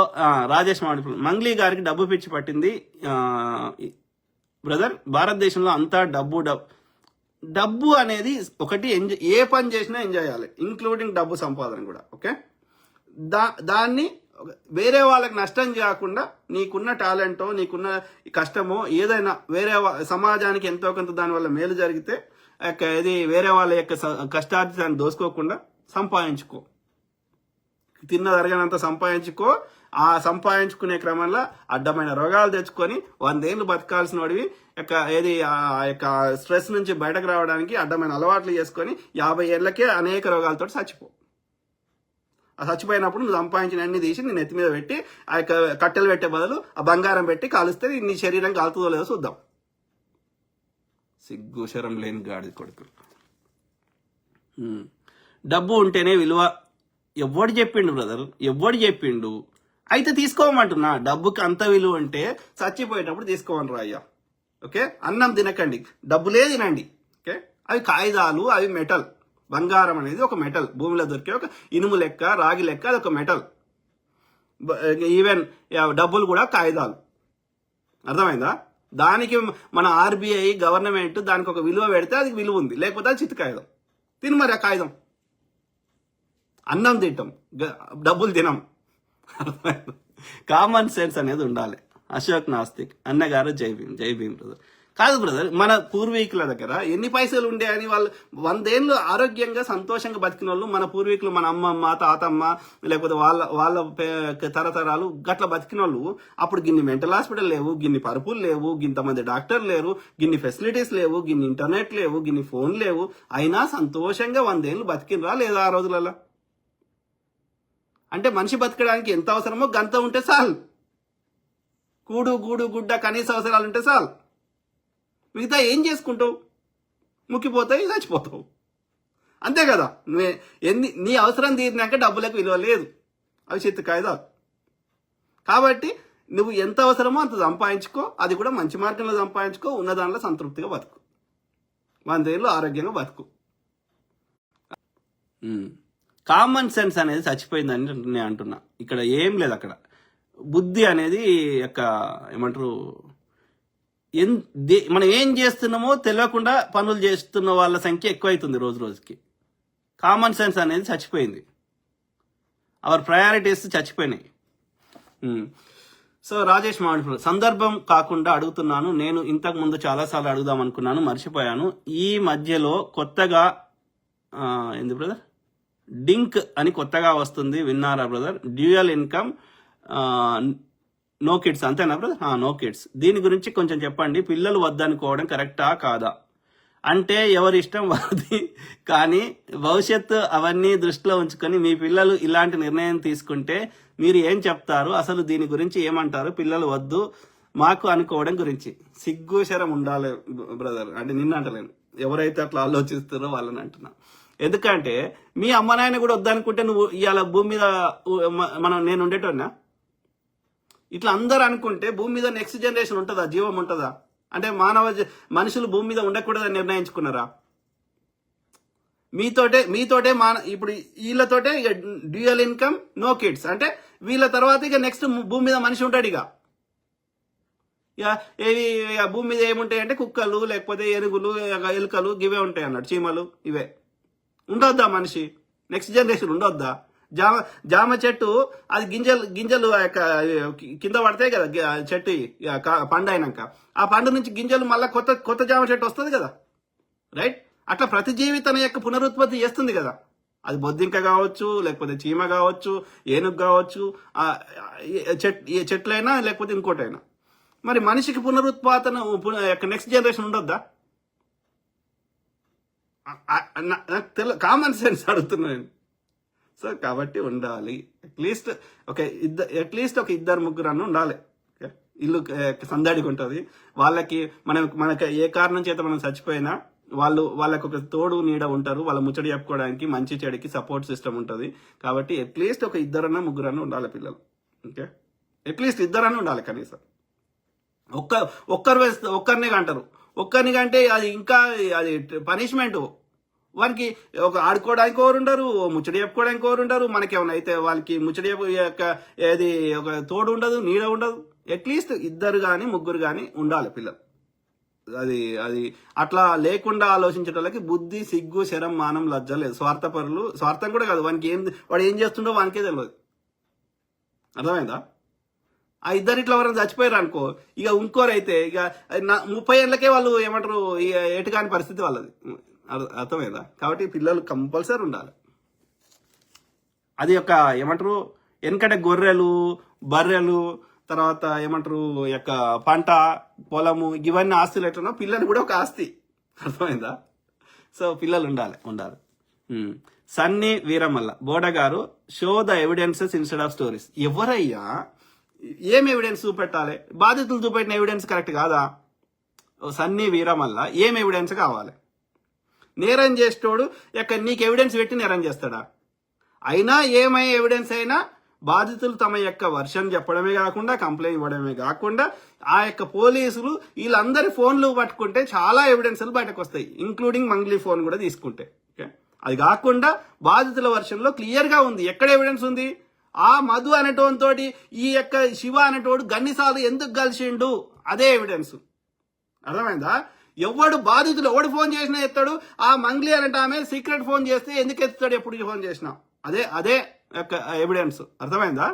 రాజేష్ మామిడిపల్లి, మంగ్లీ గారికి డబ్బు పిచ్చి పట్టింది బ్రదర్. భారతదేశంలో అంతా డబ్బు అనేది ఒకటి, ఏ పని చేసినా ఎంజాయ్ చేయాలి, ఇంక్లూడింగ్ డబ్బు సంపాదన కూడా. ఓకే, దాన్ని వేరే వాళ్ళకి నష్టం కాకుండా నీకున్న టాలెంటో నీకున్న కష్టమో ఏదైనా వేరే సమాజానికి ఎంతో కొంత దానివల్ల మేలు జరిగితే ఇది వేరే వాళ్ళ యొక్క కష్టార్జితాన్ని దోసుకోకుండా సంపాదించుకో, తిన్న తరగనంత సంపాదించుకో. ఆ సంపాదించుకునే క్రమంలో అడ్డమైన రోగాలు తెచ్చుకొని 100 ఏళ్ళు బతకాల్సిన వాడివి ఆ యొక్క స్ట్రెస్ నుంచి బయటకు రావడానికి అడ్డమైన అలవాట్లు చేసుకొని 50 ఏళ్లకే అనేక రోగాలతో చచ్చిపో. ఆ చచ్చిపోయినప్పుడు నువ్వు సంపాదించిన అన్ని తీసి నీ నెత్తి మీద పెట్టి ఆ యొక్క కట్టెలు పెట్టే బదులు ఆ బంగారం పెట్టి కాలుస్తే నీ శరీరం కాలుతుందో లేదో చూద్దాం. సిగ్గుశరం లేని గాడి కొడుకులు. డబ్బు ఉంటేనే విలువ. ఎవడు చెప్పిండు బ్రదర్, ఎవడు చెప్పిండు? అయితే తీసుకోమంటున్నా. డబ్బుకి అంత విలువ అంటే చచ్చిపోయేటప్పుడు తీసుకోమని అయ్యా. ఓకే, అన్నం తినకండి, డబ్బులే తినండి. ఓకే, అవి కాగితాలు, అవి మెటల్. బంగారం అనేది ఒక మెటల్, భూమిలో దొరికే ఒక ఇనుము లెక్క, రాగి లెక్క, అది ఒక మెటల్. ఈవెన్ డబ్బులు కూడా కాగితాలు. అర్థమైందా? దానికి మన ఆర్బీఐ గవర్నమెంట్ దానికి ఒక విలువ పెడితే అది విలువ ఉంది, లేకపోతే అది చిత్తు కాగితం. తిను మరి ఆ కాగితం. అన్నం తింటాం, డబ్బులు తినం. కామన్ సెన్స్ అనేది ఉండాలి. అశోక్ నాస్తిక్ అన్నగారు జై భీమ్ బ్రదర్. కాదు బ్రదర్, మన పూర్వీకుల దగ్గర ఎన్ని పైసలు ఉండే అని వాళ్ళు 100 ఏళ్ళు ఆరోగ్యంగా సంతోషంగా బతికిన వాళ్ళు మన పూర్వీకులు, మన అమ్మమ్మ తాతమ్మ లేకపోతే వాళ్ళ తరతరాలు గట్ల బతికిన వాళ్ళు అప్పుడు గిన్ని మెంటల్ హాస్పిటల్ లేవు, గిన్ని పరుపులు లేవు, గింతమంది డాక్టర్లు లేరు, గిన్ని ఫెసిలిటీస్ లేవు, గిన్ని ఇంటర్నెట్ లేవు, గిన్ని ఫోన్ లేవు, అయినా సంతోషంగా 100 ఏళ్ళు బతికినరా లేదా ఆ రోజులలో? అంటే మనిషి బతకడానికి ఎంత అవసరమో గంత ఉంటే చాలు. కూడు గూడు గుడ్డ కనీస అవసరాలు ఉంటే చాలు. మిగతా ఏం చేసుకుంటావు? ముక్కిపోతాయి, చచ్చిపోతావు, అంతే కదా. నీ అవసరం తీరినాక డబ్బులకు విలువ లేదు, అవి చిత్తు కాగితాలు. కాబట్టి నువ్వు ఎంత అవసరమో అంత సంపాదించుకో, అది కూడా మంచి మార్గంలో సంపాదించుకో, ఉన్న దానిలో సంతృప్తిగా బతుకు, 100 ఏళ్ళు ఆరోగ్యంగా బతుకు. కామన్ సెన్స్ అనేది చచ్చిపోయిందని నేను అంటున్నా. ఇక్కడ ఏం లేదు. అక్కడ బుద్ధి అనేది యొక్క ఏమంటారు, మనం ఏం చేస్తున్నామో తెలియకుండా పనులు చేస్తున్న వాళ్ళ సంఖ్య ఎక్కువైతుంది రోజు రోజుకి. కామన్ సెన్స్ అనేది చచ్చిపోయింది. అవర్ ప్రయారిటీస్ చచ్చిపోయినాయి. సో రాజేష్ మామిడి, సందర్భం కాకుండా అడుగుతున్నాను. నేను ఇంతకు ముందు చాలాసార్లు అడుగుదాం అనుకున్నాను, మర్చిపోయాను. ఈ మధ్యలో కొత్తగా ఏంది బ్రదర్, డింక్ అని కొత్తగా వస్తుంది, విన్నారా brother? Dual income no kids, అంతేనా బ్రదర్? No kids. దీని గురించి కొంచెం చెప్పండి. పిల్లలు వద్దనుకోవడం కరెక్టా కాదా? అంటే ఎవరి ఇష్టం వారిది, కానీ భవిష్యత్తు అవన్నీ దృష్టిలో ఉంచుకొని మీ పిల్లలు ఇలాంటి నిర్ణయం తీసుకుంటే మీరు ఏం చెప్తారు? అసలు దీని గురించి ఏమంటారు? పిల్లలు వద్దు మాకు అనుకోవడం గురించి సిగ్గు శరం ఉండాలి బ్రదర్. అంటే నిన్న అంటలేను, ఎవరైతే అట్లా ఆలోచిస్తారో వాళ్ళని అంటున్నా. ఎందుకంటే మీ అమ్మ నాయన కూడా వద్దనుకుంటే నువ్వు ఇవాళ భూమి మీద నేను ఉండేటోన్నా? ఇట్లా అందరు అనుకుంటే భూమి మీద నెక్స్ట్ జనరేషన్ ఉంటుందా? జీవం ఉంటుందా? అంటే మనుషులు భూమి మీద ఉండకూడదని నిర్ణయించుకున్నారా? మీతోటే ఇప్పుడు వీళ్ళతోటే ఇక డ్యూయల్ ఇన్కమ్ నో కిడ్స్ అంటే వీళ్ళ తర్వాత ఇక నెక్స్ట్ భూమి మీద మనిషి ఉంటాడు. ఇక భూమి మీద ఏముంటాయి అంటే కుక్కలు, లేకపోతే ఎరుగులు, ఎలుకలు, ఇవే ఉంటాయి అన్నాడు, చీమలు, ఇవే. ఉండొద్దా మనిషి? నెక్స్ట్ జనరేషన్ ఉండొద్దా? జామ చెట్టు అది గింజలు కింద పడతాయి కదా చెట్టు పండు అయినాక, ఆ పండు నుంచి గింజలు మళ్ళీ కొత్త జామ చెట్టు వస్తుంది కదా, రైట్? అట్లా ప్రతి జీవి తన యొక్క పునరుత్పత్తి చేస్తుంది కదా. అది బొద్దింక కావచ్చు, లేకపోతే చీమ కావచ్చు, ఏనుగు కావచ్చు, చెట్లైనా లేకపోతే ఇంకోటైనా. మరి మనిషికి పునరుత్పాదన నెక్స్ట్ జనరేషన్ ఉండొద్దా? కామన్ సెన్స్ అడుగుతున్నాను. సో కాబట్టి ఉండాలి. అట్లీస్ట్ ఒక ఇద్దరు ముగ్గురు అన్న ఉండాలి. ఇల్లు సందడిగా ఉంటుంది. వాళ్ళకి మనకి ఏ కారణం చేత మనం చచ్చిపోయినా వాళ్ళకి ఒక తోడు నీడ ఉంటారు. వాళ్ళ ముచ్చడి చెప్పుకోవడానికి, మంచి చెడికి సపోర్ట్ సిస్టమ్ ఉంటుంది. కాబట్టి అట్లీస్ట్ ఒక ఇద్దరన్నా ముగ్గురన్నా ఉండాలి పిల్లలు. ఓకే, అట్లీస్ట్ ఇద్దరన్నా ఉండాలి కనీసం. ఒక్కరినే కంటారు. ఒక్కరిని కంటే అది ఇంకా అది పనిష్మెంట్. వానికి ఒక ఆడుకోవడానికి ఎవరు ఉండరు, ముచ్చడి చెప్పుకోవడానికి ఎవరు ఉండరు. మనకేమన్నా అయితే వాళ్ళకి ముచ్చడి ఏది ఒక తోడు ఉండదు, నీడ ఉండదు. అట్లీస్ట్ ఇద్దరు కానీ ముగ్గురు కానీ ఉండాలి పిల్లలు. అది అట్లా లేకుండా ఆలోచించే వాళ్ళకి బుద్ధి, సిగ్గు, శరం, మానం, లజ్జ లేదు. స్వార్థపరులు, స్వార్థం కూడా కాదు. వాడు ఏం చేస్తుండో వానికే తెలియదు. అర్థమైందా? ఆ ఇద్దరు ఇట్లా ఎవరైనా చచ్చిపోయారు అనుకో, ఇక ఇంకోరైతే ఇక 30 ఏళ్ళకే వాళ్ళు ఏమంటారు, ఇక ఎటుకాని పరిస్థితి వాళ్ళది. అర్థమైందా? కాబట్టి పిల్లలు కంపల్సరీ ఉండాలి. అది ఒక ఏమంటారు, వెనకట గొర్రెలు, బర్రెలు, తర్వాత ఏమంటారు యొక్క పంట పొలము, ఇవన్నీ ఆస్తులు ఎట్లనో పిల్లలు కూడా ఒక ఆస్తి. అర్థమైందా? సో పిల్లలు ఉండాలి. సన్నీ వీరమల్ల బోడ గారు, show the evidences instead of stories. ఎవరయ్యా ఏం ఎవిడెన్స్ చూపెట్టాలి? బాధితులు చూపెట్టిన ఎవిడెన్స్ కరెక్ట్ కాదా? సన్నీ వీరమల్ల ఏం ఎవిడెన్స్ కావాలి? నేరం చేసేటోడు నీకు ఎవిడెన్స్ పెట్టి నేరం చేస్తాడా? అయినా ఏమై ఎవిడెన్స్ అయినా బాధితులు తమ యొక్క వర్షన్ చెప్పడమే కాకుండా, కంప్లైంట్ ఇవ్వడమే కాకుండా, ఆ యొక్క పోలీసులు వీళ్ళందరి ఫోన్లు పట్టుకుంటే చాలా ఎవిడెన్స్లు బయటకు వస్తాయి, ఇంక్లూడింగ్ మంగ్లీ ఫోన్ కూడా తీసుకుంటే. ఓకే, అది కాకుండా బాధితుల వర్షన్లో క్లియర్గా ఉంది. ఎక్కడ ఎవిడెన్స్ ఉంది? ఆ మధు అనేటోతో ఈ యొక్క శివ అనేటోడు గన్నిసార్లు ఎందుకు కలిసిండు, అదే ఎవిడెన్స్. అర్థమైందా? బాధితులు ఎవడు ఫోన్ చేసినా ఎత్తాడు. ఆ మంగ్లీ అనేట ఆమె సీక్రెట్ ఫోన్ చేస్తే ఎందుకు ఎత్తాడు ఎప్పుడు ఫోన్ చేసినా? అదే యొక్క ఎవిడెన్స్. అర్థమైందా?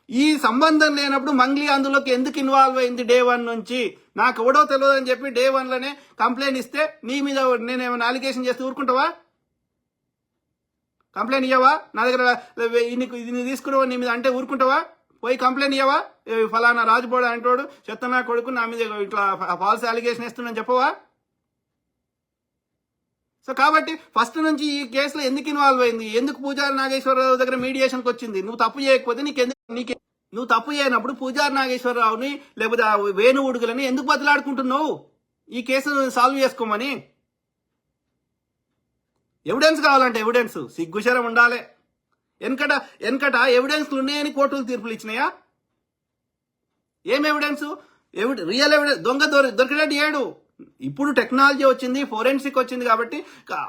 ఈ సంబంధం లేనప్పుడు మంగ్లీ అందులోకి ఎందుకు ఇన్వాల్వ్ అయింది డే 1 నుంచి? నాకు ఎవడో తెలియదు అని చెప్పి డే 1లోనే కంప్లైంట్ ఇస్తే నీ మీద నేనేమైనా అలిగేషన్ చేస్తే ఊరుకుంటావా? కంప్లైంట్ ఇవ్వవా? నా దగ్గర ఇది తీసుకున్నావా నీ మీద అంటే ఊరుకుంటావా? పోయి కంప్లైంట్ ఇవ్వవా? ఫలానా రాజుబోడ అంటాడు చెత్తనా కొడుకు నా మీద ఇట్లా ఫాల్స్ అలిగేషన్ ఇస్తుందని చెప్పవా? సో కాబట్టి ఫస్ట్ నుంచి ఈ కేసులో ఎందుకు ఇన్వాల్వ్ అయింది? ఎందుకు పూజారి నాగేశ్వరరావు దగ్గర మీడియేషన్కి వచ్చింది? నువ్వు తప్పు చేయకపోతే నువ్వు తప్పు చేయనప్పుడు పూజారి నాగేశ్వరరావుని లేకపోతే వేణు ఉడుగులని ఎందుకు బదిలాడుకుంటున్నావు? ఈ కేసు సాల్వ్ చేసుకోమని. ఎవిడెన్స్ కావాలంటే ఎవిడెన్స్, సిగ్గుశరం ఉండాలి. వెనకట ఎవిడెన్స్లు ఉన్నాయని కోర్టులు తీర్పులు ఇచ్చినాయా? ఏం ఎవిడెన్స్? రియల్ ఎవిడెన్స్ దొంగ దొరికినట్టు ఏడు. ఇప్పుడు టెక్నాలజీ వచ్చింది, ఫోరెన్సిక్ వచ్చింది కాబట్టి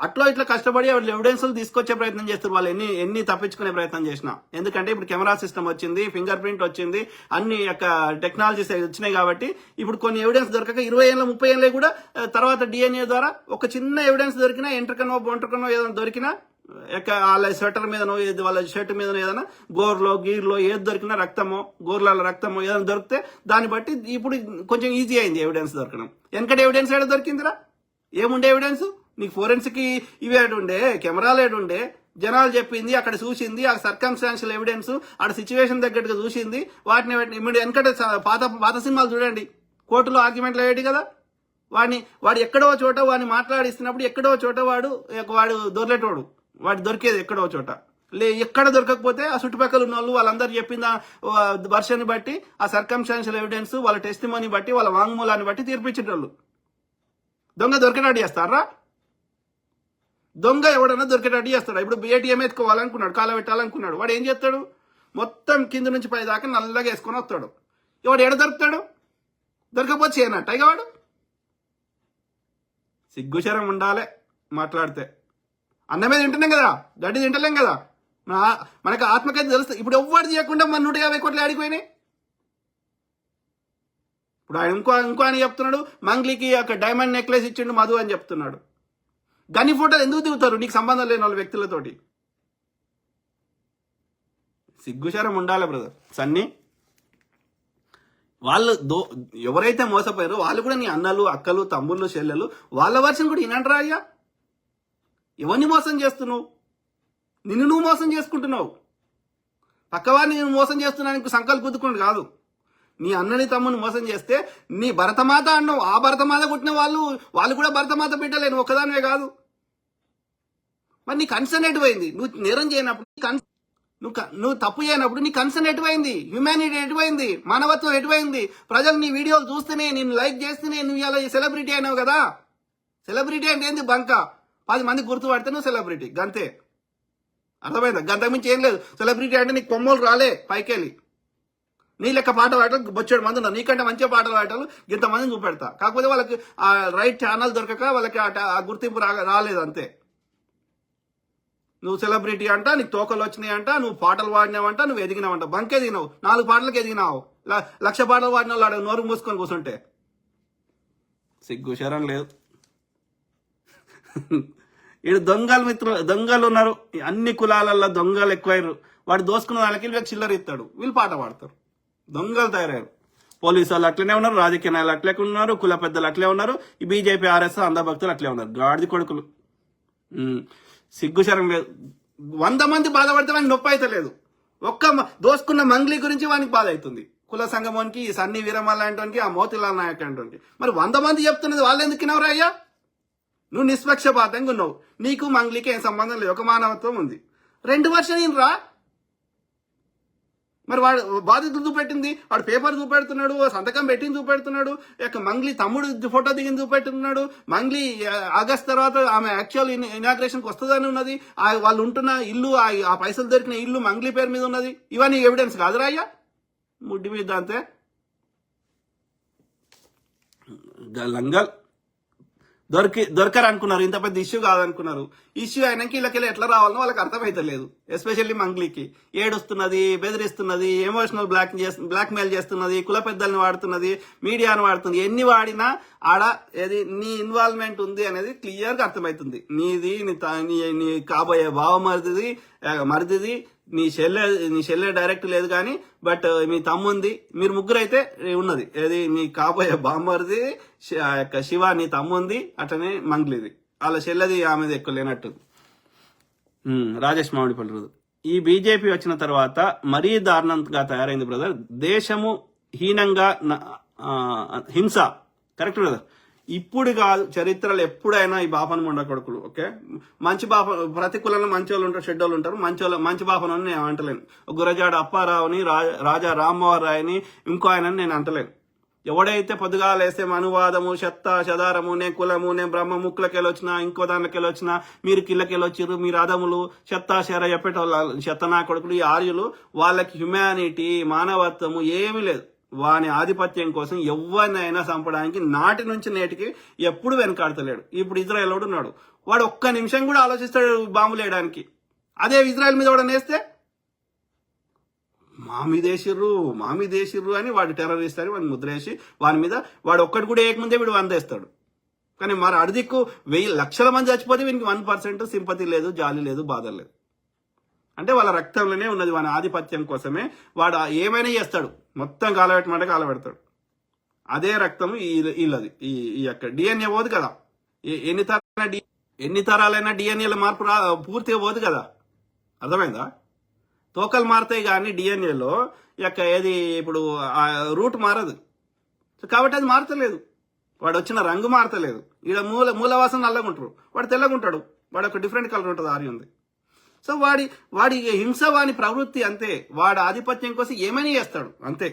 అట్లా ఇట్లా కష్టపడి ఎవిడెన్స్లు తీసుకొచ్చే ప్రయత్నం చేస్తారు వాళ్ళు, ఎన్ని తప్పించుకునే ప్రయత్నం చేసినా. ఎందుకంటే ఇప్పుడు కెమెరా సిస్టమ్ వచ్చింది, ఫింగర్ ప్రింట్ వచ్చింది, అన్ని యొక్క టెక్నాలజీస్ వచ్చినాయి. కాబట్టి ఇప్పుడు కొన్ని ఎవిడెన్స్ దొరకక 20 ఏళ్ళ 30 ఏళ్ళే కూడా తర్వాత డిఎన్ఏ ద్వారా ఒక చిన్న ఎవిడెన్స్ దొరికినా, ఎంట్రకనో బొంట్రకనో ఏదైనా దొరికినా, వాళ్ళ స్వెటర్ మీదనో వాళ్ళ షర్ట్ మీదనో ఏదైనా గోర్లో గీర్లో ఏది దొరికినా, రక్తమో గోర్ల రక్తమో ఏదైనా దొరికితే దాన్ని బట్టి ఇప్పుడు కొంచెం ఈజీ అయింది ఎవిడెన్స్ దొరకడం. వెనకటి ఎవిడెన్స్ ఏదో దొరికిందిరా? ఏముండే ఎవిడెన్స్? నీకు ఫోరెన్సిక్ ఇవి ఏడుండే, కెమెరాలు ఏడుండే, జనాలు చెప్పింది, అక్కడ చూసింది, ఆ సర్కమ్స్టాన్షియల్ ఎవిడెన్స్ ఆడ సిచ్యువేషన్ తగ్గట్టుగా చూసింది. వాటిని వెనకట పాత పాత సినిమాలు చూడండి, కోర్టులో ఆర్గ్యుమెంట్లు అయ్యేటి కదా. వాడు ఎక్కడో చోట వాడిని మాట్లాడిస్తున్నప్పుడు ఎక్కడో చోట వాడు దొరలేటోడు, వాడు దొరికేది ఎక్కడో చోట. ఎక్కడ దొరకకపోతే ఆ చుట్టుపక్కల ఉన్న వాళ్ళు వాళ్ళందరూ చెప్పిన వర్షాన్ని బట్టి, ఆ సర్కమ్స్టాన్షియల్ ఎవిడెన్స్, వాళ్ళ టెస్టిమోని బట్టి, వాళ్ళ వాంగ్మూలాన్ని బట్టి తీర్పిచ్చేటోళ్ళు. దొంగ దొరికేటట్టు చేస్తారా? దొంగ ఎవడన్నా దొరికేటట్టు చేస్తాడు. ఇప్పుడు ఏటీఎం ఎత్తుకోవాలనుకున్నాడు, కాల పెట్టాలనుకున్నాడు, వాడు ఏం చేస్తాడు? మొత్తం కింద నుంచి పై దాకా నల్లగా వేసుకొని వస్తాడు. వాడు ఎడ దొరుకుతాడు? దొరకపోతే చేయనట్టు ఇక వాడు. సిగ్గుశరం ఉండాలి మాట్లాడితే. అన్నమే తింటున్నాం కదా, గడ్డి తింటలేం కదా. మనకు ఆత్మకైతే తెలుస్తుంది. ఇప్పుడు ఎవ్వరు చేయకుండా మన 150 కోట్లు ఆడిపోయినాయి. ఇప్పుడు ఆయన ఇంకో అని చెప్తున్నాడు, మంగ్లీకి ఒక డైమండ్ నెక్లెస్ ఇచ్చిండు మధు అని చెప్తున్నాడు. గని ఫోటోలు ఎందుకు దిగుతారు నీకు సంబంధం లేని వాళ్ళ వ్యక్తులతోటి? సిగ్గుశరం ఉండాలి బ్రదర్. సన్నీ వాళ్ళు ఎవరైతే మోసపోయారో వాళ్ళు కూడా నీ అన్నలు, అక్కలు, తమ్ముళ్ళు, చెల్లెలు, వాళ్ళ వర్షం కూడా వినంటారా అయ్యా? ఎవరిని మోసం చేస్తున్నావు? నిన్ను నువ్వు మోసం చేసుకుంటున్నావు. పక్కవారిని నువ్వు మోసం చేస్తున్నానికి సంకల్ప గుద్దుకుని కాదు. నీ అన్నని తమ్ముని మోసం చేస్తే నీ భరతమాత అన్నావు, ఆ భరతమాత పుట్టిన వాళ్ళు కూడా భరతమాత బిడ్డలే, నువ్వు ఒక్కదానివే కాదు. మరి నీ కన్సర్న్ ఎటువైంది? నువ్వు నేరం చేయనప్పుడు, నువ్వు తప్పు చేయనప్పుడు నీ కన్సర్న్ ఎటువైంది? హ్యుమానిటీ ఎటువైంది? మానవత్వం ఎటువైంది? ప్రజలు నీ వీడియోలు చూస్తేనే, నేను లైక్ చేస్తేనే నువ్వు ఇలా సెలబ్రిటీ అయినావు కదా. సెలబ్రిటీ అంటే ఏంది? బంక 10 మంది గుర్తుపడితే నువ్వు సెలబ్రిటీ, గంతే. అర్థమైందా? గంతకు మించి ఏం లేదు. సెలబ్రిటీ అంటే నీకు కొమ్మలు రాలే పైకెళ్ళి. నీ లెక్క పాట పాడటం బొచ్చాడు మంది ఉన్నారు, నీకంటే మంచిగా పాటలు పాడటాలు ఇంతమందిని చూపెడతా. కాకపోతే వాళ్ళకి ఆ రైట్ ఛానల్ దొరకక వాళ్ళకి ఆ గుర్తింపు రాలేదు అంతే. నువ్వు సెలబ్రిటీ అంట, నీకు తోకలు వచ్చినాయి అంట, నువ్వు పాటలు పాడినావంట, నువ్వు ఎదిగినావంట. బంక్ ఎదిగినావు, 4 పాటలకు ఎదిగినావు. 1,00,000 పాటలు పాడిన వాళ్ళు నోరు మూసుకొని కూర్చుంటే సిగ్గు శరం లేదు. ఈడు దొంగలు ఉన్నారు, అన్ని కులాలల్లో దొంగలు ఎక్కువయ్యారు. వాడు దోసుకున్న వాళ్ళకి వీళ్ళకి చిల్లర ఇస్తాడు, వీళ్ళు పాట పాడతారు. దొంగలు తయారయ్యారు. పోలీసు వాళ్ళు అట్లనే ఉన్నారు, రాజకీయ నాయకులు అట్లే ఉన్నారు, కుల పెద్దలు అట్లే ఉన్నారు, ఈ బీజేపీ ఆర్ఎస్ అంధభక్తులు అట్లే ఉన్నారు. గాడిది కొడుకులు. సిగ్గుశరం లేదు. 100 మంది బాధపడితే వానికి నొప్పి అయితే లేదు. దోసుకున్న మంగ్లీ గురించి వానికి బాధ అవుతుంది. కుల సంగమానికి, ఈ సన్నీ వీరమల్ లాంటి, ఆ మోతిలాల్ నాయక్ అంటే. మరి 100 మంది చెప్తున్నది వాళ్ళు ఎందుకు వినవరా అయ్యా? నువ్వు నిష్పక్షపాతంగా ఉన్నావు, నీకు మంగ్లీకి ఏం సంబంధం లేదు, ఒక మానవత్వం ఉంది. 2 వర్షం రా. మరి వాడు బాధితులు చూపెట్టింది, వాడు పేపర్ చూపెడుతున్నాడు, సంతకం పెట్టింది చూపెడుతున్నాడు, మంగ్లీ తమ్ముడు ఫోటో దిగింది చూపెడుతున్నాడు. మంగ్లీ ఆగస్ట్ తర్వాత ఆమె యాక్చువల్ ఇనాగ్రేషన్కి వస్తుందని ఉన్నది. వాళ్ళు ఉంటున్న ఇల్లు, ఆ పైసలు దొరికిన ఇల్లు మంగ్లీ పేరు మీద ఉన్నది. ఇవన్నీ ఎవిడెన్స్ కాదురా అయ్యా? ముడ్డి మీద అంతే లంగల్. దొరకరు అనుకున్నారు, ఇంత పెద్ద ఇష్యూ కాదనుకున్నారు. ఇష్యూ అయినాక వీళ్ళకి ఎట్లా రావాలనో వాళ్ళకి అర్థమైతలేదు. ఎస్పెషల్లీ మంగ్లీకి ఏడుస్తున్నది, బెదిరిస్తున్నది, ఎమోషనల్ బ్లాక్మెయిల్ చేస్తున్నది, కుల పెద్దల్ని వాడుతున్నది, మీడియాను వాడుతుంది. ఎన్ని వాడినా ఆడ ఏది నీ ఇన్వాల్వ్మెంట్ ఉంది అనేది క్లియర్గా అర్థమవుతుంది. నీది, నీ కాబోయే మరిదిది, నీ చెల్లె డైరెక్ట్ లేదు కానీ, బట్ మీ తమ్ముంది, మీరు ముగ్గురు అయితే ఉన్నది. ఏది మీ కాబోయే బామ్మరిది శివ, నీ తమ్ముంది, అట్లనే మంగ్లీది. వాళ్ళ చెల్లెది ఆమెది ఎక్కువ లేనట్టు. రాజేష్ మామిడిపల్లి. ఈ బీజేపీ వచ్చిన తర్వాత మరీ దారుణంగా తయారైంది బ్రదర్. దేశము హీనంగా హింస. Correct brother. ఇప్పుడు కాదు, చరిత్రలో ఎప్పుడైనా ఈ బాపన మొండ కొడుకులు, ఓకే, మంచి బాప, ప్రతి కులంలో మంచి వాళ్ళు ఉంటారు, చెడ్డోళ్ళు ఉంటారు. మంచి బాపనని నేను అంటలేను. గురజాడ అప్పారావుని, రాజా రామ్మోహన్ రాయ్ని, ఇంకో ఆయనని నేను అంటలేను. ఎవడైతే పొద్దుగాలు వేస్తే అనువాదము, శదారము, నేను కులము, నేను బ్రహ్మ, ముక్కులకెళ్ళి వచ్చినా, ఇంకో దానికెళ్ళి వచ్చినా, మీరు కిళ్ళకెళ్ళి వచ్చిర్రు, మీరు అదములు, శర చెప్పేటోళ్ళు చెత్తనా కొడుకులు, ఈ ఆర్యులు, వాళ్ళకి హ్యుమానిటీ, మానవత్వము ఏమీ లేదు. వాని ఆధిపత్యం కోసం ఎవరినైనా చంపడానికి నాటి నుంచి నేటికి ఎప్పుడు వెనకాడతలేడు. ఇప్పుడు ఇజ్రాయెల్ వాడు ఉన్నాడు, వాడు ఒక్క నిమిషం కూడా ఆలోచిస్తాడు బాంబులు వేయడానికి. అదే ఇజ్రాయెల్ మీద వాడు నేస్తే మా మీద వేసిర్రు అని వాడు టెర్రరిస్ట్ అని వాడిని ముద్రేసి వాని మీద వాడు ఒక్కటి కూడా వేయకముందే వీడు వందేస్తాడు. కానీ మరి అడిదిక్కు 1,000 లక్షల మంది చచ్చిపోతే వీనికి 1% సింపతి లేదు, జాలి లేదు, బాధ లేదు. అంటే వాళ్ళ రక్తంలోనే ఉన్నది. వాని ఆధిపత్యం కోసమే వాడు ఏమైనా చేస్తాడు, మొత్తం కాలబెట్టమంటే కాలబెడతాడు. అదే రక్తం వీళ్ళది. ఈ యొక్క డిఎన్ఏ పోదు కదా, ఎన్ని తరాలైనా డిఎన్ఏల మార్పు పూర్తిగా పోదు కదా. అర్థమైందా? తోకలు మారుతాయి కానీ డిఎన్ఏలో యొక్క ఏది ఇప్పుడు రూట్ మారదు. సో కాబట్టి అది మారతలేదు. వాడు వచ్చిన రంగు మారతలేదు. ఈడ మూలవాసన నల్లగుంటారు, వాడు తెల్లగుంటాడు, వాడు ఒక డిఫరెంట్ కలర్ ఉంటుంది, ఆరి ఉంది. సో వాడి హింస వాని ప్రవృత్తి అంతే. వాడు ఆధిపత్యం కోసం ఏమని చేస్తాడు అంతే.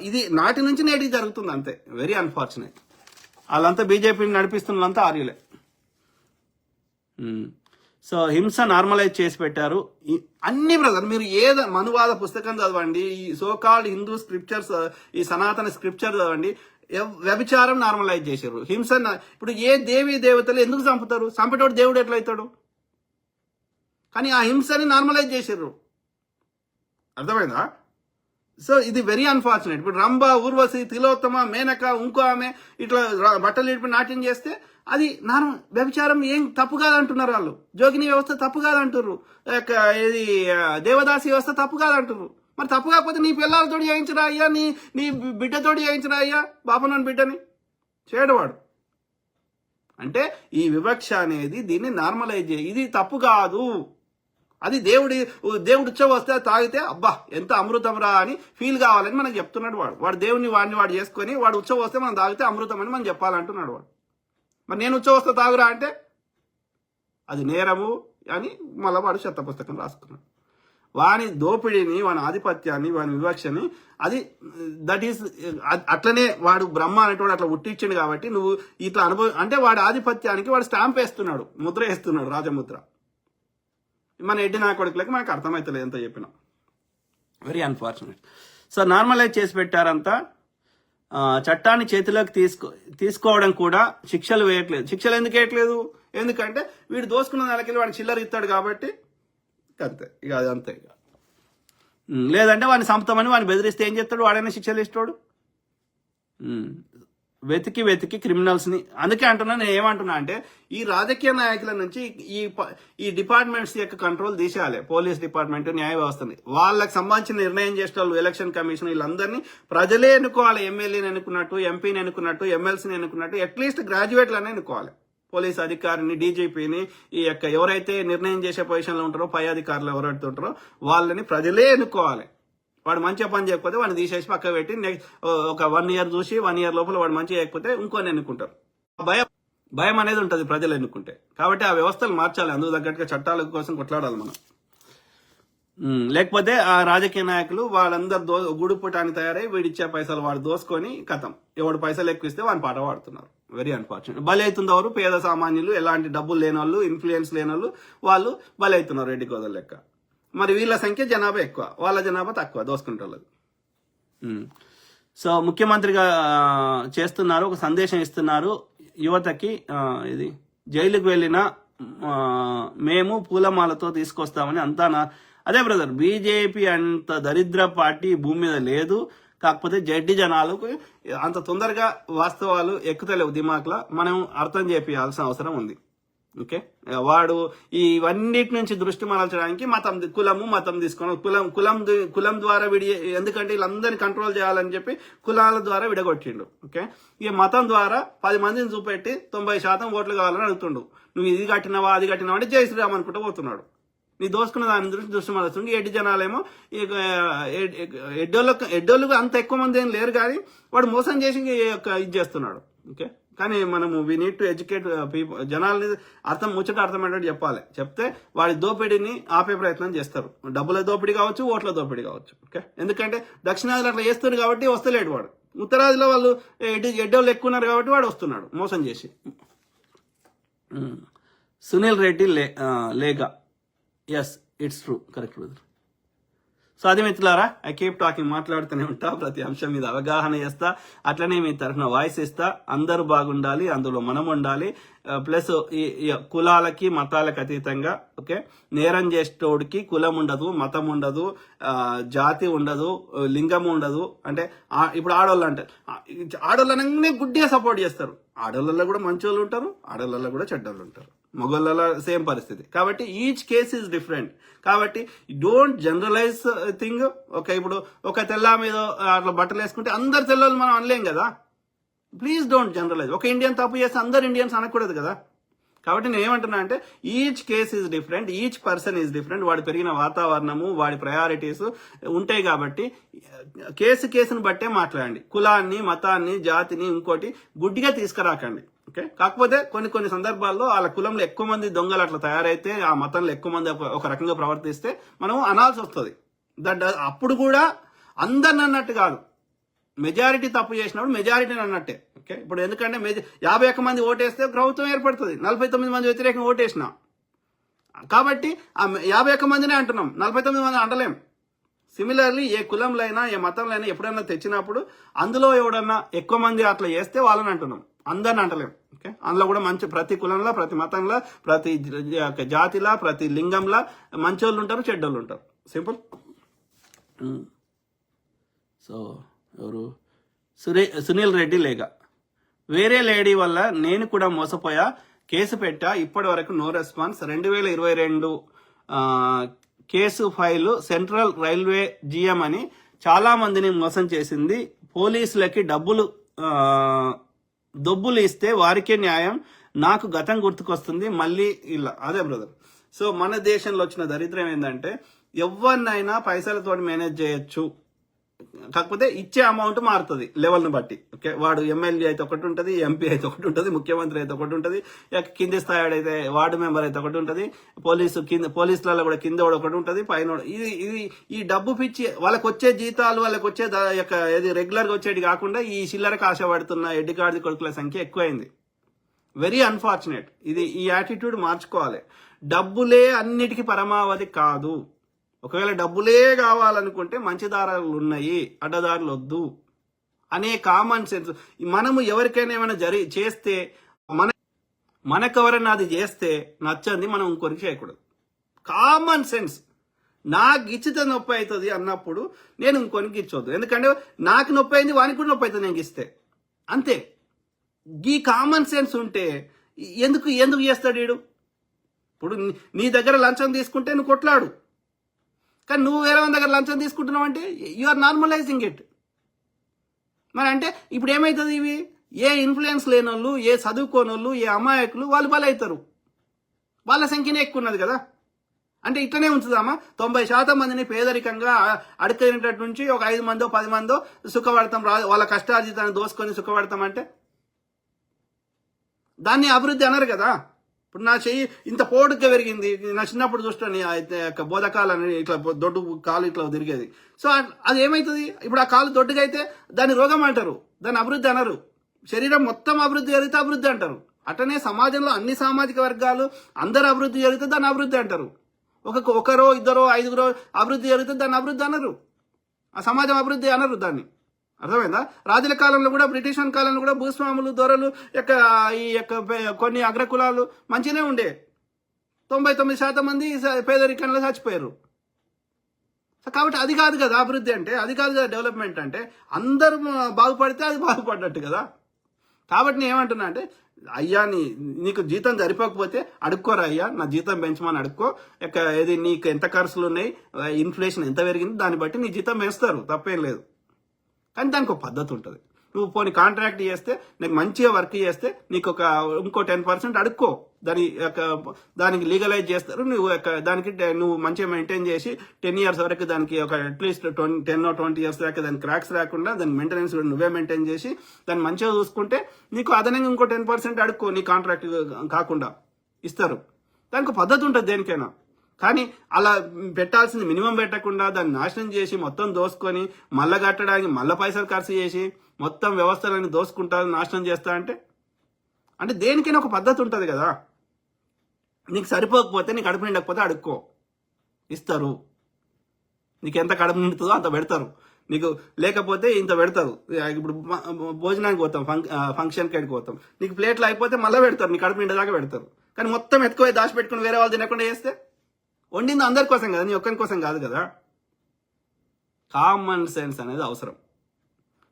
ఇది నాటి నుంచి నేటికి జరుగుతుంది అంతే. Very unfortunate. వాళ్ళంతా బీజేపీని నడిపిస్తున్న వాళ్ళంతా ఆర్యులే. సో హింస నార్మలైజ్ చేసి పెట్టారు అన్ని. బ్రదర్ మీరు మనువాద పుస్తకం చదవండి, ఈ సోకాల్డ్ హిందూ స్క్రిప్చర్స్, ఈ సనాతన స్క్రిప్చర్ చదవండి, వ్యభిచారం నార్మలైజ్ చేశారు. హింస ఇప్పుడు ఏ దేవీ దేవతలు ఎందుకు చంపుతారు? చంపేటోడు దేవుడు ఎట్లయితాడు? కానీ ఆ హింసని నార్మలైజ్ చేశారు. అర్థమైందా? సో ఇది వెరీ అన్ఫార్చునేట్. ఇప్పుడు రంభ, ఊర్వశి, తిలోత్తమ, మేనక, ఇంకో ఆమె ఇట్లా బట్టలు ఇడిపి నాట్యం చేస్తే అది వ్యభిచారం ఏం తప్పు కాదంటున్నారు వాళ్ళు. జోగిని వ్యవస్థ తప్పు కాదంటున్నారు, ఇది దేవదాసి వ్యవస్థ తప్పు కాదంటున్నారు. మరి తప్పు కాకపోతే నీ పిల్లలతో చేయించరా అయ్యా, నీ బిడ్డతోటి చేయించరా అయ్యా, బాపనని బిడ్డని చేయడవాడు. అంటే ఈ వివక్ష అనేది దీన్ని నార్మలైజ్ ఇది తప్పు కాదు. అది దేవుడు ఉత్సవం వస్తే తాగితే అబ్బా ఎంత అమృతం రా అని ఫీల్ కావాలని మనకు చెప్తున్నాడు వాడు దేవుని వాడు చేసుకొని వాడు ఉత్సవం వస్తే మనం తాగితే అమృతం అని మనం చెప్పాలంటున్నాడు వాడు. మరి నేను ఉత్సవం వస్తే తాగురా అంటే అది నేరము అని మళ్ళీ వాడు చెత్త పుస్తకం రాసుకున్నాడు. వాని దోపిడీని, వాని ఆధిపత్యాన్ని, వాని వివక్షని అది దట్ ఈస్ అట్లనే వాడు బ్రహ్మ అనేటువంటి అట్లా ఉట్టించిండు. కాబట్టి నువ్వు ఇట్లా అంటే వాడి ఆధిపత్యానికి వాడు స్టాంప్ వేస్తున్నాడు, ముద్ర వేస్తున్నాడు, రాజముద్ర. మన ఎడ్డి నా కొడుకులకి మనకు అర్థమవుతలేదు ఎంత చెప్పినా. Very unfortunate. సో నార్మలైజ్ చేసి పెట్టారంతా. చట్టాన్ని చేతిలోకి తీసుకోవడం కూడా శిక్షలు వేయట్లేదు. శిక్షలు ఎందుకు వేయట్లేదు? ఎందుకంటే వీడు దోసుకున్న నెలకెళ్ళి వాడిని చిల్లర ఇస్తాడు కాబట్టి అంతే. ఇక అది అంతే. ఇక లేదంటే వాడిని చంపుతామని వాడిని బెదిరిస్తే ఏం చేస్తాడు? వాడైనా శిక్షలు ఇస్తాడు. వెతికి క్రిమినల్స్ని. అందుకే అంటున్నా, నేను ఏమంటున్నా అంటే ఈ రాజకీయ నాయకుల నుంచి ఈ డిపార్ట్మెంట్స్ యొక్క కంట్రోల్ తీసేయాలి. పోలీస్ డిపార్ట్మెంట్, న్యాయ వ్యవస్థని, వాళ్ళకి సంబంధించిన నిర్ణయం చేసే వాళ్ళు, ఎలక్షన్ కమిషన్, వీళ్ళందరినీ ప్రజలే ఎన్నుకోవాలి. ఎమ్మెల్యేని ఎన్నుకున్నట్టు, ఎంపీని ఎన్నుకున్నట్టు, ఎమ్మెల్సీని ఎన్నుకున్నట్టు, అట్లీస్ట్ గ్రాడ్యుయేట్లనే ఎన్నుకోవాలి. పోలీస్ అధికారిని, డీజీపీని, ఈ యొక్క ఎవరైతే నిర్ణయం చేసే పొజిషన్లో ఉంటారో పై అధికారులు ఎవరైతే ఉంటారో వాళ్ళని ప్రజలే ఎన్నుకోవాలి. వాడు మంచిగా పని చేయకపోతే వాడిని తీసేసి పక్క పెట్టి ఒక 1 year చూసి 1 year లోపల వాడు మంచిగా చేయకపోతే ఇంకొని ఎన్నుకుంటారు. భయం అనేది ఉంటుంది ప్రజలు ఎన్నుకుంటే. కాబట్టి ఆ వ్యవస్థలు మార్చాలి. అందుకు తగ్గట్టుగా చట్టాల కోసం కొట్లాడాలి మనం. లేకపోతే ఆ రాజకీయ నాయకులు వాళ్ళందరూ గుడిపుటాన్ని తయారై వీడిచ్చే పైసలు వాడు దోసుకొని కథం. ఎవడు పైసలు ఎక్కువ ఇస్తే వాడిని పాట పాడుతున్నారు. Very unfortunate. బలవుతుందెవరు? పేద సామాన్యులు, ఎలాంటి డబ్బులు లేని వాళ్ళు, ఇన్ఫ్లుయెన్స్ లేని వాళ్ళు బలవుతున్నారు రెడ్డి కోదల లెక్క. మరి వీళ్ళ సంఖ్య జనాభా ఎక్కువ, వాళ్ళ జనాభా తక్కువ దోసుకుంటోళ్ళది. సో ముఖ్యమంత్రిగా చేస్తున్నారు, ఒక సందేశం ఇస్తున్నారు యువతకి. ఇది జైలుకు వెళ్ళిన మేము పూలమాలతో తీసుకొస్తామని అంతా అదే బ్రదర్. బీజేపీ అంత దరిద్ర పార్టీ భూమి మీద లేదు. కాకపోతే జడ్డి జనాలకు అంత తొందరగా వాస్తవాలు ఎక్కుతలేవు దిమాక్లా. మనం అర్థం చేయాల్సిన అవసరం ఉంది. ఓకే, వాడు ఇవన్నిటి నుంచి దృష్టి మరల్చడానికి మతం తీసుకొని కులం ద్వారా ఎందుకంటే వీళ్ళందరినీ కంట్రోల్ చేయాలని చెప్పి కులాల ద్వారా విడగొట్టిండు. ఓకే, ఈ మతం ద్వారా 10 మందిని చూపెట్టి 90% ఓట్లు కావాలని అడుగుతుండు. నువ్వు ఇది కట్టినావా అది కట్టినావా అంటే జై శ్రీరామ్ అనుకుంటూ పోతున్నాడు. నీ దోసుకున్న దాని దృష్టి మరల్చుంది. ఎడ్డి జనాలేమో ఎడ్డోళ్ళకు అంత ఎక్కువ మంది ఏం లేరు, కానీ వాడు మోసం చేసి ఇది చేస్తున్నాడు. ఓకే, కానీ మనము we need to educate people. జనాల్ని ముచ్చట అర్థమయ్యేటట్టు చెప్పాలి. చెప్తే వాడి దోపిడీని ఆపే ప్రయత్నం చేస్తారు. డబ్బుల దోపిడీ కావచ్చు, ఓట్ల దోపిడీ కావచ్చు. ఓకే, ఎందుకంటే దక్షిణాదిలో అట్లా చేస్తారు కాబట్టి వస్తలేడు వాడు. ఉత్తరాదిలో వాళ్ళు ఎడ్డోళ్ళు ఎక్కువ ఉన్నారు కాబట్టి వాడు వస్తున్నాడు మోసం చేసి. సునీల్ రెడ్డి లేగా. Yes, it's true, correct brother. So అది మిత్రులారా, ఐ కీప్ టాకింగ్, మాట్లాడుతూనే ఉంటా, ప్రతి అంశం మీద అవగాహన చేస్తా, అట్లనే మీ తరఫున వాయిస్ ఇస్తా. అందరూ బాగుండాలి, అందులో మనం ఉండాలి. ప్లస్ ఈ కులాలకి మతాలకు అతీతంగా, ఓకే, నేరం చేసేటోడికి కులం ఉండదు, మతం ఉండదు, జాతి ఉండదు, లింగం ఉండదు. అంటే ఇప్పుడు ఆడవాళ్ళు అంటే ఆడవాళ్ళనే గుడ్డిగా సపోర్ట్ చేస్తారు. ఆడవాళ్ళలో కూడా మంచోళ్ళు ఉంటారు, ఆడవాళ్ళలో కూడా చెడ్డోళ్ళు ఉంటారు, మగవాళ్ళ సేమ్ పరిస్థితి. కాబట్టి ఈచ్ కేస్ ఈజ్ డిఫరెంట్. కాబట్టి డోంట్ జనరలైజ్ థింగ్. ఓకే, ఇప్పుడు ఒక తెల్ల మీద అట్లా బట్టలు వేసుకుంటే అందరు తెల్లలు మనం అనలేం కదా. Please don't generalise. ఒక ఇండియన్ తప్పు చేస్తే అందరు ఇండియన్స్ అనకూడదు కదా. కాబట్టి నేను ఏమంటున్నా అంటే each case is different, each person is different. వాడు పెరిగిన వాతావరణము, వాడి ప్రయారిటీస్ ఉంటాయి. కాబట్టి కేసును బట్టే మాట్లాడండి. కులాన్ని, మతాన్ని, జాతిని ఇంకోటి గుడ్డిగా తీసుకురాకండి. ఓకే, కాకపోతే కొన్ని సందర్భాల్లో వాళ్ళ కులంలో ఎక్కువ మంది దొంగలు అట్లా తయారైతే, ఆ మతంలో ఎక్కువ మంది ఒక రకంగా ప్రవర్తిస్తే మనం అనాల్సి వస్తుంది. అప్పుడు కూడా అందరిని అన్నట్టు కాదు, మెజారిటీ తప్పు చేసినప్పుడు మెజారిటీని అన్నట్టే. ఓకే, ఇప్పుడు ఎందుకంటే 51 మంది ఓటేస్తే ప్రభుత్వం ఏర్పడుతుంది, 49 మంది వ్యతిరేకంగా ఓటేసిన కాబట్టి ఆ 51 మందినే అంటున్నాం, 49 మంది అంటలేం. సిమిలర్లీ ఏ కులంలో అయినా ఏ మతంలో అయినా ఎప్పుడైనా తెచ్చినప్పుడు అందులో ఎవడన్నా ఎక్కువ మంది అట్లా చేస్తే వాళ్ళని అంటున్నాం, అందరిని అంటలేం. ఓకే, అందులో కూడా మంచి ప్రతి కులంలో, ప్రతి మతంలో, ప్రతి జాతిలా, ప్రతి లింగంలా మంచోళ్ళు ఉంటారు, చెడ్డోళ్ళు ఉంటారు. సింపుల్. సో ఎవరు సునీల్ రెడ్డి లేగా వేరే లేడీ వల్ల నేను కూడా మోసపోయా, కేసు పెట్టా, ఇప్పటి వరకు no response. 2022 case file central railway GM అని చాలా మందిని మోసం చేసింది. పోలీసులకి దొబ్బులు ఇస్తే వారికే న్యాయం. నాకు గతం గుర్తుకొస్తుంది మళ్ళీ ఇలా. అదే బ్రదర్. సో మన దేశంలో వచ్చిన దరిద్రం ఏంటంటే ఎవరినైనా పైసలతో మేనేజ్ చేయొచ్చు, కాకపోతే ఇచ్చే అమౌంట్ మారుతుంది లెవెల్ని బట్టి. ఓకే, వాడు ఎమ్మెల్యే అయితే ఒకటి ఉంటుంది, ఎంపీ అయితే ఒకటి ఉంటుంది, ముఖ్యమంత్రి అయితే ఒకటి ఉంటుంది, కింది స్థాయి అయితే వార్డు మెంబర్ అయితే ఒకటి ఉంటుంది, పోలీసులలో కూడా కింద ఒకటి ఉంటుంది, పైన. ఇది ఈ డబ్బు పిచ్చి వాళ్ళకి వచ్చే జీతాలు, వాళ్ళకి వచ్చే రెగ్యులర్గా వచ్చేది కాకుండా ఈ చిల్లరకు ఆశపడుతున్న ఎడ్డిగాడిది కొడుకుల సంఖ్య ఎక్కువైంది. Very unfortunate. ఈ యాటిట్యూడ్ మార్చుకోవాలి. డబ్బులే అన్నిటికీ పరమావధి కాదు. ఒకవేళ డబ్బులే కావాలనుకుంటే మంచి దారులు ఉన్నాయి, అడ్డదారులు వద్దు అనే కామన్ సెన్స్. మనము ఎవరికైనా ఏమైనా చేస్తే మనకెవరైనా అది చేస్తే నచ్చంది మనం ఇంకొరికి చేయకూడదు. Common sense. నాకు ఇచ్చితే నొప్పి అవుతుంది అన్నప్పుడు నేను ఇంకొనికి ఇచ్చొద్దు, ఎందుకంటే నాకు నొప్పి అయింది వానికి కూడా నొప్పి అవుతుంది నేను ఇస్తే. అంతే. ఈ కామన్ సెన్స్ ఉంటే ఎందుకు చేస్తాడు వీడు? ఇప్పుడు నీ దగ్గర లంచం తీసుకుంటే నువ్వు కొట్లాడు, కానీ నువ్వు వేరే వాళ్ళ దగ్గర లంచం తీసుకుంటున్నావు అంటే యు ఆర్ నార్మలైజింగ్ ఇట్. మరి అంటే ఇప్పుడు ఏమవుతుంది? ఇవి ఏ ఇన్ఫ్లుయెన్స్ లేని వాళ్ళు, ఏ చదువుకోని వాళ్ళు, ఏ అమాయకులు వాళ్ళు బలవుతారు. వాళ్ళ సంఖ్యనే ఎక్కువ ఉన్నది కదా. అంటే ఇట్లనే ఉంచుదామా? 90% మందిని పేదరికంగా అడుక్కునేటట్టు నుంచి ఒక 5 మందో 10 మందో సుఖపడతాం, వాళ్ళ కష్టార్జితాన్ని దోసుకొని సుఖపడతాం అంటే దాన్ని అభివృద్ధి అనరు కదా. ఇప్పుడు నా చెయ్యి ఇంత పోటుగా పెరిగింది, నా చిన్నప్పుడు చూస్తాను బోధకాలని ఇట్లా దొడ్డు కాలు ఇట్లా తిరిగేది. సో అది ఏమవుతుంది? ఇప్పుడు ఆ కాలు దొడ్డుగా అయితే దాన్ని రోగం అంటారు, దాన్ని అభివృద్ధి అనరు. శరీరం మొత్తం అభివృద్ధి జరిగితే అభివృద్ధి అంటారు. అట్లనే సమాజంలో అన్ని సామాజిక వర్గాలు అందరు అభివృద్ధి జరిగితే దాన్ని అభివృద్ధి అంటారు. ఒకరో ఇద్దరో 5గురో అభివృద్ధి జరిగితే దాన్ని అభివృద్ధి అనరు. ఆ సమాజం అభివృద్ధి అనరు దాన్ని. అర్థమైందా? రాజుల కాలంలో కూడా, బ్రిటిష్ కాలంలో కూడా భూస్వాములు, దొరలు కొన్ని అగ్రకులాలు మంచిగానే ఉండే. 99% మంది పేదరికంలో చచ్చిపోయారు. కాబట్టి అది కాదు కదా అభివృద్ధి అంటే, అది కాదు కదా డెవలప్మెంట్ అంటే. అందరూ బాగుపడితే అది బాగుపడ్డట్టు కదా. కాబట్టి నేను ఏమంటున్నా అంటే, అయ్యా నీకు జీతం సరిపోకపోతే అడుక్కోరా అయ్యా, నా జీతం పెంచమని అడుక్కో. నీకు ఎంత ఖర్చులు ఉన్నాయి, ఇన్ఫ్లేషన్ ఎంత పెరిగింది, దాన్ని బట్టి నీ జీతం పెంచుతారు, తప్పేం లేదు. కానీ దానికి ఒక పద్ధతి ఉంటుంది. నువ్వు పోనీ కాంట్రాక్ట్ చేస్తే, నీకు మంచిగా వర్క్ చేస్తే నీకు ఇంకో 10% అడుక్కో, దానికి లీగలైజ్ చేస్తారు. దానికి నువ్వు మంచిగా మెయింటైన్ చేసి 10 years వరకు దానికి అట్లీస్ట్ 10 or 20 years దాకా దానికి క్రాక్స్ రాకుండా దాని మెయింటెనెన్స్ నువ్వే మెయింటైన్ చేసి దాన్ని మంచిగా చూసుకుంటే నీకు అదనంగా ఇంకో 10% అడుక్కో, నీ కాంట్రాక్ట్ కాకుండా ఇస్తారు. దానికి పద్ధతి ఉంటుంది దేనికైనా. కానీ అలా పెట్టాల్సింది మినిమం పెట్టకుండా దాన్ని నాశనం చేసి మొత్తం దోసుకొని మళ్ళా కట్టడానికి మళ్ళీ పైసలు ఖర్చు చేసి మొత్తం వ్యవస్థలని దోసుకుంటా నాశనం చేస్తా అంటే దేనికైనా ఒక పద్ధతి ఉంటుంది కదా. నీకు సరిపోకపోతే, నీకు కడుపు నిండకపోతే అడుక్కో, ఇస్తారు. నీకు ఎంత కడుపు నిండుతుందో అంత పెడతారు, నీకు లేకపోతే ఇంత పెడతారు. ఇప్పుడు భోజనానికి పోతాం, ఫంక్షన్ కాడికి పోతాం, నీకు ప్లేట్లు అయిపోతే మళ్ళీ పెడతారు, నీ కడుపు నిండదాకా పెడతారు. కానీ మొత్తం ఎత్తుకోయి దాచిపెట్టుకుని వేరే వాళ్ళు తినకుండా చేస్తే వండింది అందరి కోసం కదా, నీ ఒక్కరి కోసం కాదు కదా. కామన్ సెన్స్ అనేది అవసరం.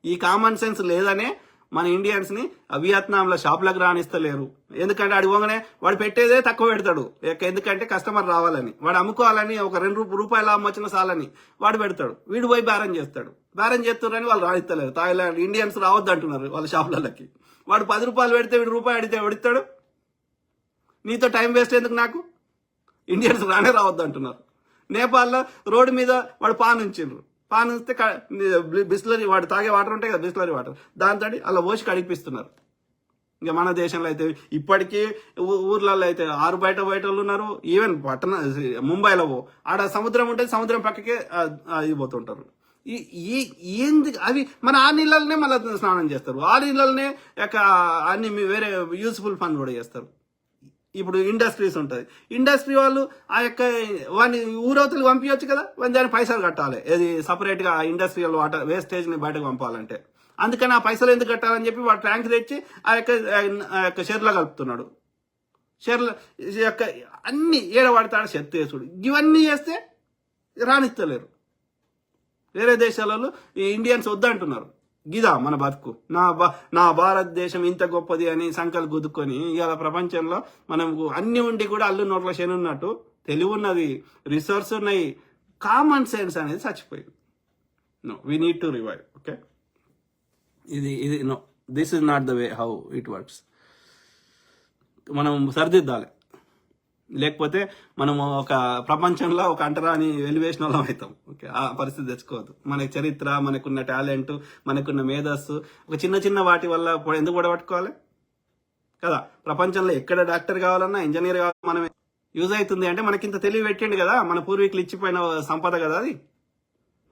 ఈ కామన్ సెన్స్ లేదనే మన ఇండియన్స్ని వియత్నాంలో షాపులకు రానిస్తలేరు. ఎందుకంటే అడి పోగానే వాడు పెట్టేదే తక్కువ పెడతాడు, ఎందుకంటే కస్టమర్ రావాలని, వాడు అమ్ముకోవాలని, ఒక 2 రూపాయలు అమ్మొచ్చిన సాలని వాడు పెడతాడు. వీడు పోయి బేరం చేస్తాడు. బేరం చేస్తున్నారని వాళ్ళు రానిస్తలేరు. థాయిలాండ్ ఇండియన్స్ రావద్దు అంటున్నారు వాళ్ళ షాపులకి. వాడు 10 రూపాయలు పెడితే వీడు రూపాయి అడిగితే ఎవడిస్తాడు? నీతో టైం వేస్ట్ ఎందుకు నాకు? ఇండియన్స్ రానే రావద్దు అంటున్నారు. నేపాల్లో రోడ్డు మీద వాడు పాన్ ఉంచిండ్రు. పాన్ ఉంచితే బిస్లరీ వాడు తాగే వాటర్ ఉంటాయి కదా, బిస్లరీ వాటర్, దాంతో అలా పోసి కడిపిస్తున్నారు. ఇంకా మన దేశంలో అయితే ఇప్పటికీ ఊర్లలో అయితే 6 బయట వాళ్ళు ఉన్నారు. ఈవెన్ ముంబైలో ఆడ సముద్రం ఉంటుంది, సముద్రం పక్కకే అయిపోతుంటారు. ఏంది అవి? మన ఆ నీళ్ళనే మళ్ళీ స్నానం చేస్తారు, ఆ నీళ్ళనే అన్ని వేరే యూస్ఫుల్ పనులు కూడా చేస్తారు. ఇప్పుడు ఇండస్ట్రీస్ ఉంటుంది, ఇండస్ట్రీ వాళ్ళు ఆ యొక్క వాడిని ఊరవతలు పంపించవచ్చు కదా, దాని పైసలు కట్టాలి. ఇది సపరేట్గా ఇండస్ట్రియల్ వాటర్ వేస్టేజ్ని బయటకు పంపాలంటే. అందుకని ఆ పైసలు ఎందుకు కట్టాలని చెప్పి వాడు ట్యాంక్ తెచ్చి ఆ యొక్క షెర్లో కలుపుతున్నాడు. షెర్ల యొక్క అన్ని ఏడవాడతాడు, చెత్త వేసుడు, ఇవన్నీ చేస్తే రానిస్తలేరు. వేరే దేశాలలో ఈ ఇండియన్స్ వద్దంటున్నారు. గిదా మన బతుకు, నా భారతదేశం ఇంత గొప్పది అని సంకలు గుద్దుకొని ఇవాళ ప్రపంచంలో మనం అన్ని ఉండి కూడా అల్లు నోట్ల శని ఉన్నట్టు తెలివి ఉన్నది, రిసోర్స్ ఉన్నాయి, కామన్ సెన్స్ అనేది చచ్చిపోయింది. No, we need to revive. Okay, ఇది no, this is not the way how it works. మనం సరిదిద్దాలి, లేకపోతే మనం ఒక ప్రపంచంలో ఒక అంటరాని వెలివేసిన వాళ్ళం అవుతాం. ఓకే, ఆ పరిస్థితి తెచ్చుకోవద్దు. మన చరిత్ర, మనకున్న టాలెంట్, మనకున్న మేధస్సు ఒక చిన్న వాటి వల్ల ఎందుకు పట్టుకోవాలి కదా? ప్రపంచంలో ఎక్కడ డాక్టర్ కావాలన్నా, ఇంజనీర్ కావాలన్నా మనమే యూజ్ అవుతుంది అంటే మనకింత తెలివి పెట్టిండు కదా, మన పూర్వీకులు ఇచ్చిపోయిన సంపద కదా అది.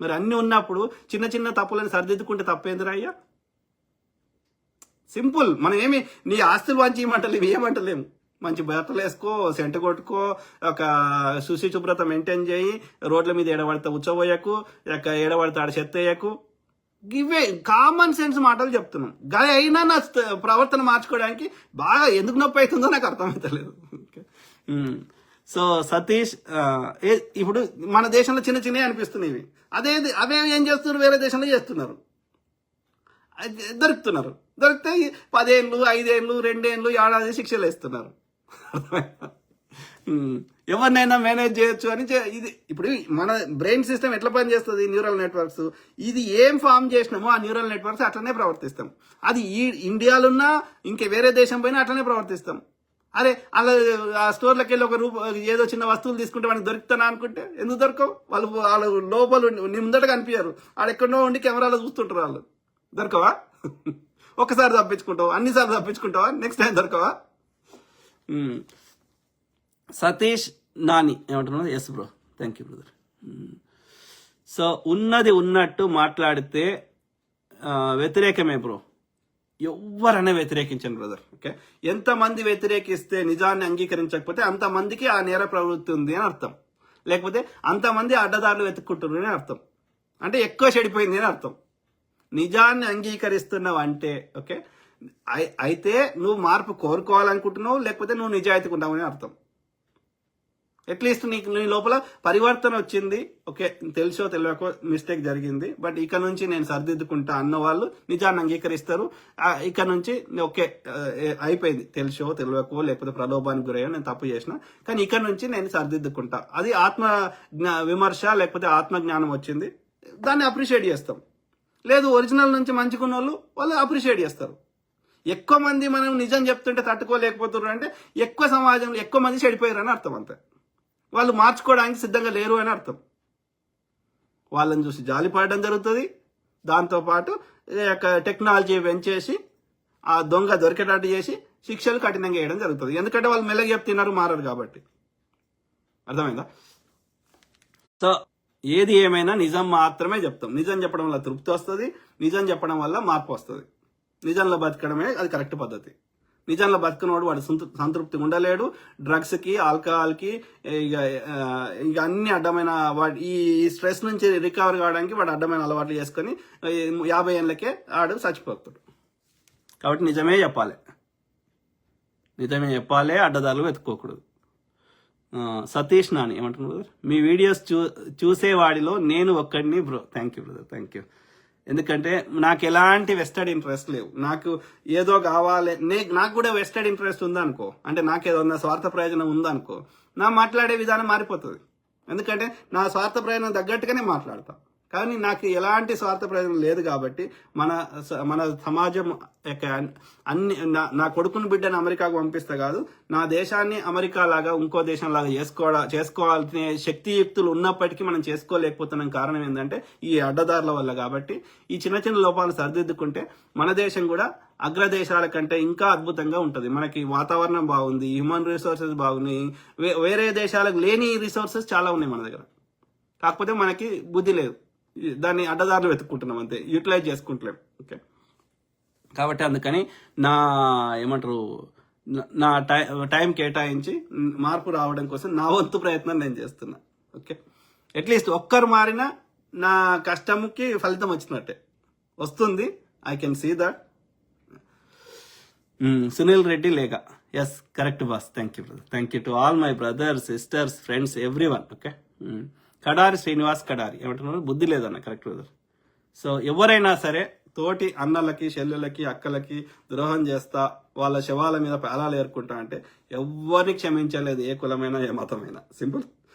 మరి అన్ని ఉన్నప్పుడు చిన్న తప్పులను సరిదిద్దుకుంటే తప్పేందిరా అయ్యా? సింపుల్. మనం ఏమి నీ ఆస్తులు మంచి ఇవ్వమంటలేము, ఏమంటలేము. మంచి బట్టలు వేసుకో, సెంట కొట్టుకో, ఒక శుచి శుభ్రత మెయింటైన్ చేయి, రోడ్ల మీద ఏడబడతా ఉచ్చబోయకు, ఏడబడతా ఆడ చెత్త వేయకు. ఇవే కామన్ సెన్స్ మాటలు చెప్తున్నాం. గాయ అయినా నా ప్రవర్తన మార్చుకోవడానికి బాగా ఎందుకు నొప్పి అవుతుందో నాకు అర్థమవుతలేదు. సో సతీష్, ఇప్పుడు మన దేశంలో చిన్నవి అనిపిస్తున్నాయి. అవే ఏం చేస్తున్నారు, వేరే దేశంలో చేస్తున్నారు, దొరికితే 10 ఏళ్ళు, 5 ఏళ్ళు, 2 ఏళ్ళు, ఏడాది శిక్షలు వేస్తున్నారు. ఎవరినైనా మేనేజ్ చేయొచ్చు అని. ఇది ఇప్పుడు మన బ్రెయిన్ సిస్టమ్ ఎట్లా పనిచేస్తుంది, న్యూరల్ నెట్వర్క్స్, ఇది ఏం ఫామ్ చేసినామో ఆ న్యూరల్ నెట్వర్క్స్ అట్లనే ప్రవర్తిస్తాం. అది ఈ ఇండియాలో ఉన్నా ఇంకే వేరే దేశం పోయినా అట్లనే ప్రవర్తిస్తాం. అరే అలా ఆ స్టోర్లోకి వెళ్ళి ఏదో చిన్న వస్తువులు తీసుకుంటే మనకి దొరుకుతానా అనుకుంటే ఎందుకు దొరకవు? వాళ్ళు లోపల నీ ముందట కనిపించారు, ఆడెక్కడో ఉండి కెమెరాలో చూస్తుంటారు. వాళ్ళు దొరకవా? ఒకసారి తప్పించుకుంటావా, అన్నిసార్లు తప్పించుకుంటావా, నెక్స్ట్ టైం దొరకవా? సతీష్ నాని ఏమంటున్నారు? Yes bro, thank you brother. So ఉన్నది ఉన్నట్టు మాట్లాడితే వ్యతిరేకమే బ్రో. ఎవరనే వ్యతిరేకించండి బ్రదర్. ఓకే, ఎంతమంది వ్యతిరేకిస్తే, నిజాన్ని అంగీకరించకపోతే అంతమందికి ఆ నేర ప్రవృత్తి ఉంది అని అర్థం. లేకపోతే అంతమంది అడ్డదారులు వెతుక్కుంటున్నారు అని అర్థం. అంటే ఎక్కువ చెడిపోయింది అని అర్థం. నిజాన్ని అంగీకరిస్తున్నావు అంటే ఓకే, అయితే నువ్వు మార్పు కోరుకోవాలనుకుంటున్నావు, లేకపోతే నువ్వు నిజాయితీగా ఉన్నావు అని అర్థం. అట్లీస్ట్ నీ లోపల పరివర్తన వచ్చింది. ఓకే, తెలుసో తెలియకో మిస్టేక్ జరిగింది, బట్ ఇక నుంచి నేను సరిదిద్దుకుంటా అన్న వాళ్ళు నిజాన్ని అంగీకరిస్తారు. ఇక నుంచి ఓకే అయిపోయింది, తెలుసో తెలియకో లేకపోతే ప్రలోభానికి గురయ్యో నేను తప్పు చేసిన, కానీ ఇక నుంచి నేను సరిదిద్దుకుంటా. అది ఆత్మ విమర్శ లేకపోతే ఆత్మజ్ఞానం వచ్చింది, దాన్ని అప్రిషియేట్ చేస్తాం. లేదు ఒరిజినల్ నుంచి మంచిగున్న వాళ్ళు అప్రిషియేట్ చేస్తారు. ఎక్కువ మంది మనం నిజం చెప్తుంటే తట్టుకోలేకపోతున్నారు అంటే ఎక్కువ సమాజంలో ఎక్కువ మంది చెడిపోయారు అని అర్థం. అంతే, వాళ్ళు మార్చుకోవడానికి సిద్ధంగా లేరు అని అర్థం. వాళ్ళని చూసి జాలిపడడం జరుగుతుంది. దాంతోపాటు టెక్నాలజీ పెంచేసి ఆ దొంగ దొరికేటట్టు చేసి శిక్షలు కఠినంగా వేయడం జరుగుతుంది. ఎందుకంటే వాళ్ళు మెల్లగా చెప్తున్నారు, మారరు కాబట్టి. అర్థమైందా? సో ఏది ఏమైనా నిజం మాత్రమే చెప్తాం. నిజం చెప్పడం వల్ల తృప్తి వస్తుంది, నిజం చెప్పడం వల్ల మార్పు వస్తుంది. నిజంలో బతకడమే అది కరెక్ట్ పద్ధతి. నిజంలో బతుకున్నవాడు వాడు సంతృప్తిగా ఉండలేడు. డ్రగ్స్కి, ఆల్కహాల్కి, ఇక అన్ని అడ్డమైన ఈ స్ట్రెస్ నుంచి రికవర్ కావడానికి వాడు అడ్డమైన అలవాట్లు చేసుకొని 50 ఏళ్ళకే ఆడు చచ్చిపోతాడు. కాబట్టి నిజమే చెప్పాలి, అడ్డదారులు వెతుక్కోకూడదు. సతీష్ నాని ఏమంటున్నారు? మీ వీడియోస్ చూసేవాడిలో నేను ఒక్కడిని bro. Thank you brother, thank you. ఎందుకంటే నాకు ఎలాంటి వెస్టెడ్ ఇంట్రెస్ట్ లేవు. నాకు ఏదో కావాలి, నాకు కూడా వెస్టెడ్ ఇంట్రెస్ట్ ఉందనుకో, అంటే నాకేదో స్వార్థ ప్రయోజనం ఉందనుకో, నా మాట్లాడే విధానం మారిపోతుంది. ఎందుకంటే నా స్వార్థ ప్రయోజనం తగ్గట్టుగానే మాట్లాడతా. కానీ నాకు ఎలాంటి స్వార్థ ప్రయోజనం లేదు కాబట్టి మన సమాజం యొక్క అన్ని నా కొడుకుని బిడ్డని అమెరికాకు పంపిస్తే కాదు, నా దేశాన్ని అమెరికా లాగా ఇంకో దేశం లాగా చేసుకోవాల్సిన శక్తియుక్తులు ఉన్నప్పటికీ మనం చేసుకోలేకపోతున్నాం. కారణం ఏంటంటే ఈ అడ్డదారుల వల్ల. కాబట్టి ఈ చిన్న చిన్న లోపాలను సరిదిద్దుకుంటే మన దేశం కూడా అగ్రదేశాల కంటే ఇంకా అద్భుతంగా ఉంటుంది. మనకి వాతావరణం బాగుంది, హ్యూమన్ రిసోర్సెస్ బాగున్నాయి, వేరే దేశాలకు లేని రిసోర్సెస్ చాలా ఉన్నాయి మన దగ్గర. కాకపోతే మనకి బుద్ధి లేదు, దాన్ని అడ్డదారులు వెతుక్కుంటున్నాం అంతే, యూటిలైజ్ చేసుకుంటలేం. ఓకే, కాబట్టి అందుకని నా టైం కేటాయించి మార్పు రావడం కోసం నా వంతు ప్రయత్నం నేను చేస్తున్నా. ఓకే, అట్లీస్ట్ ఒక్కరు మారినా నా కష్టంకి ఫలితం వచ్చినట్టే వస్తుంది. I can see that. Sunil Reddy లేక, yes correct boss, thank you brother, thank you to all my brothers, sisters, friends, everyone. Okay, Kadari Srinivas Kadari ఏమంటున్నారు, బుద్ధి లేదన్న, కరెక్ట్ బ్రదర్. సో ఎవరైనా సరే తోటి అన్నలకి, చెల్లెలకి, అక్కలకి ద్రోహం చేస్తా, వాళ్ళ శవాల మీద పేలాలు ఏరుకుంటా అంటే ఎవరిని క్షమించలేదు, ఏ కులమైనా ఏ మతమైనా. సింపుల్.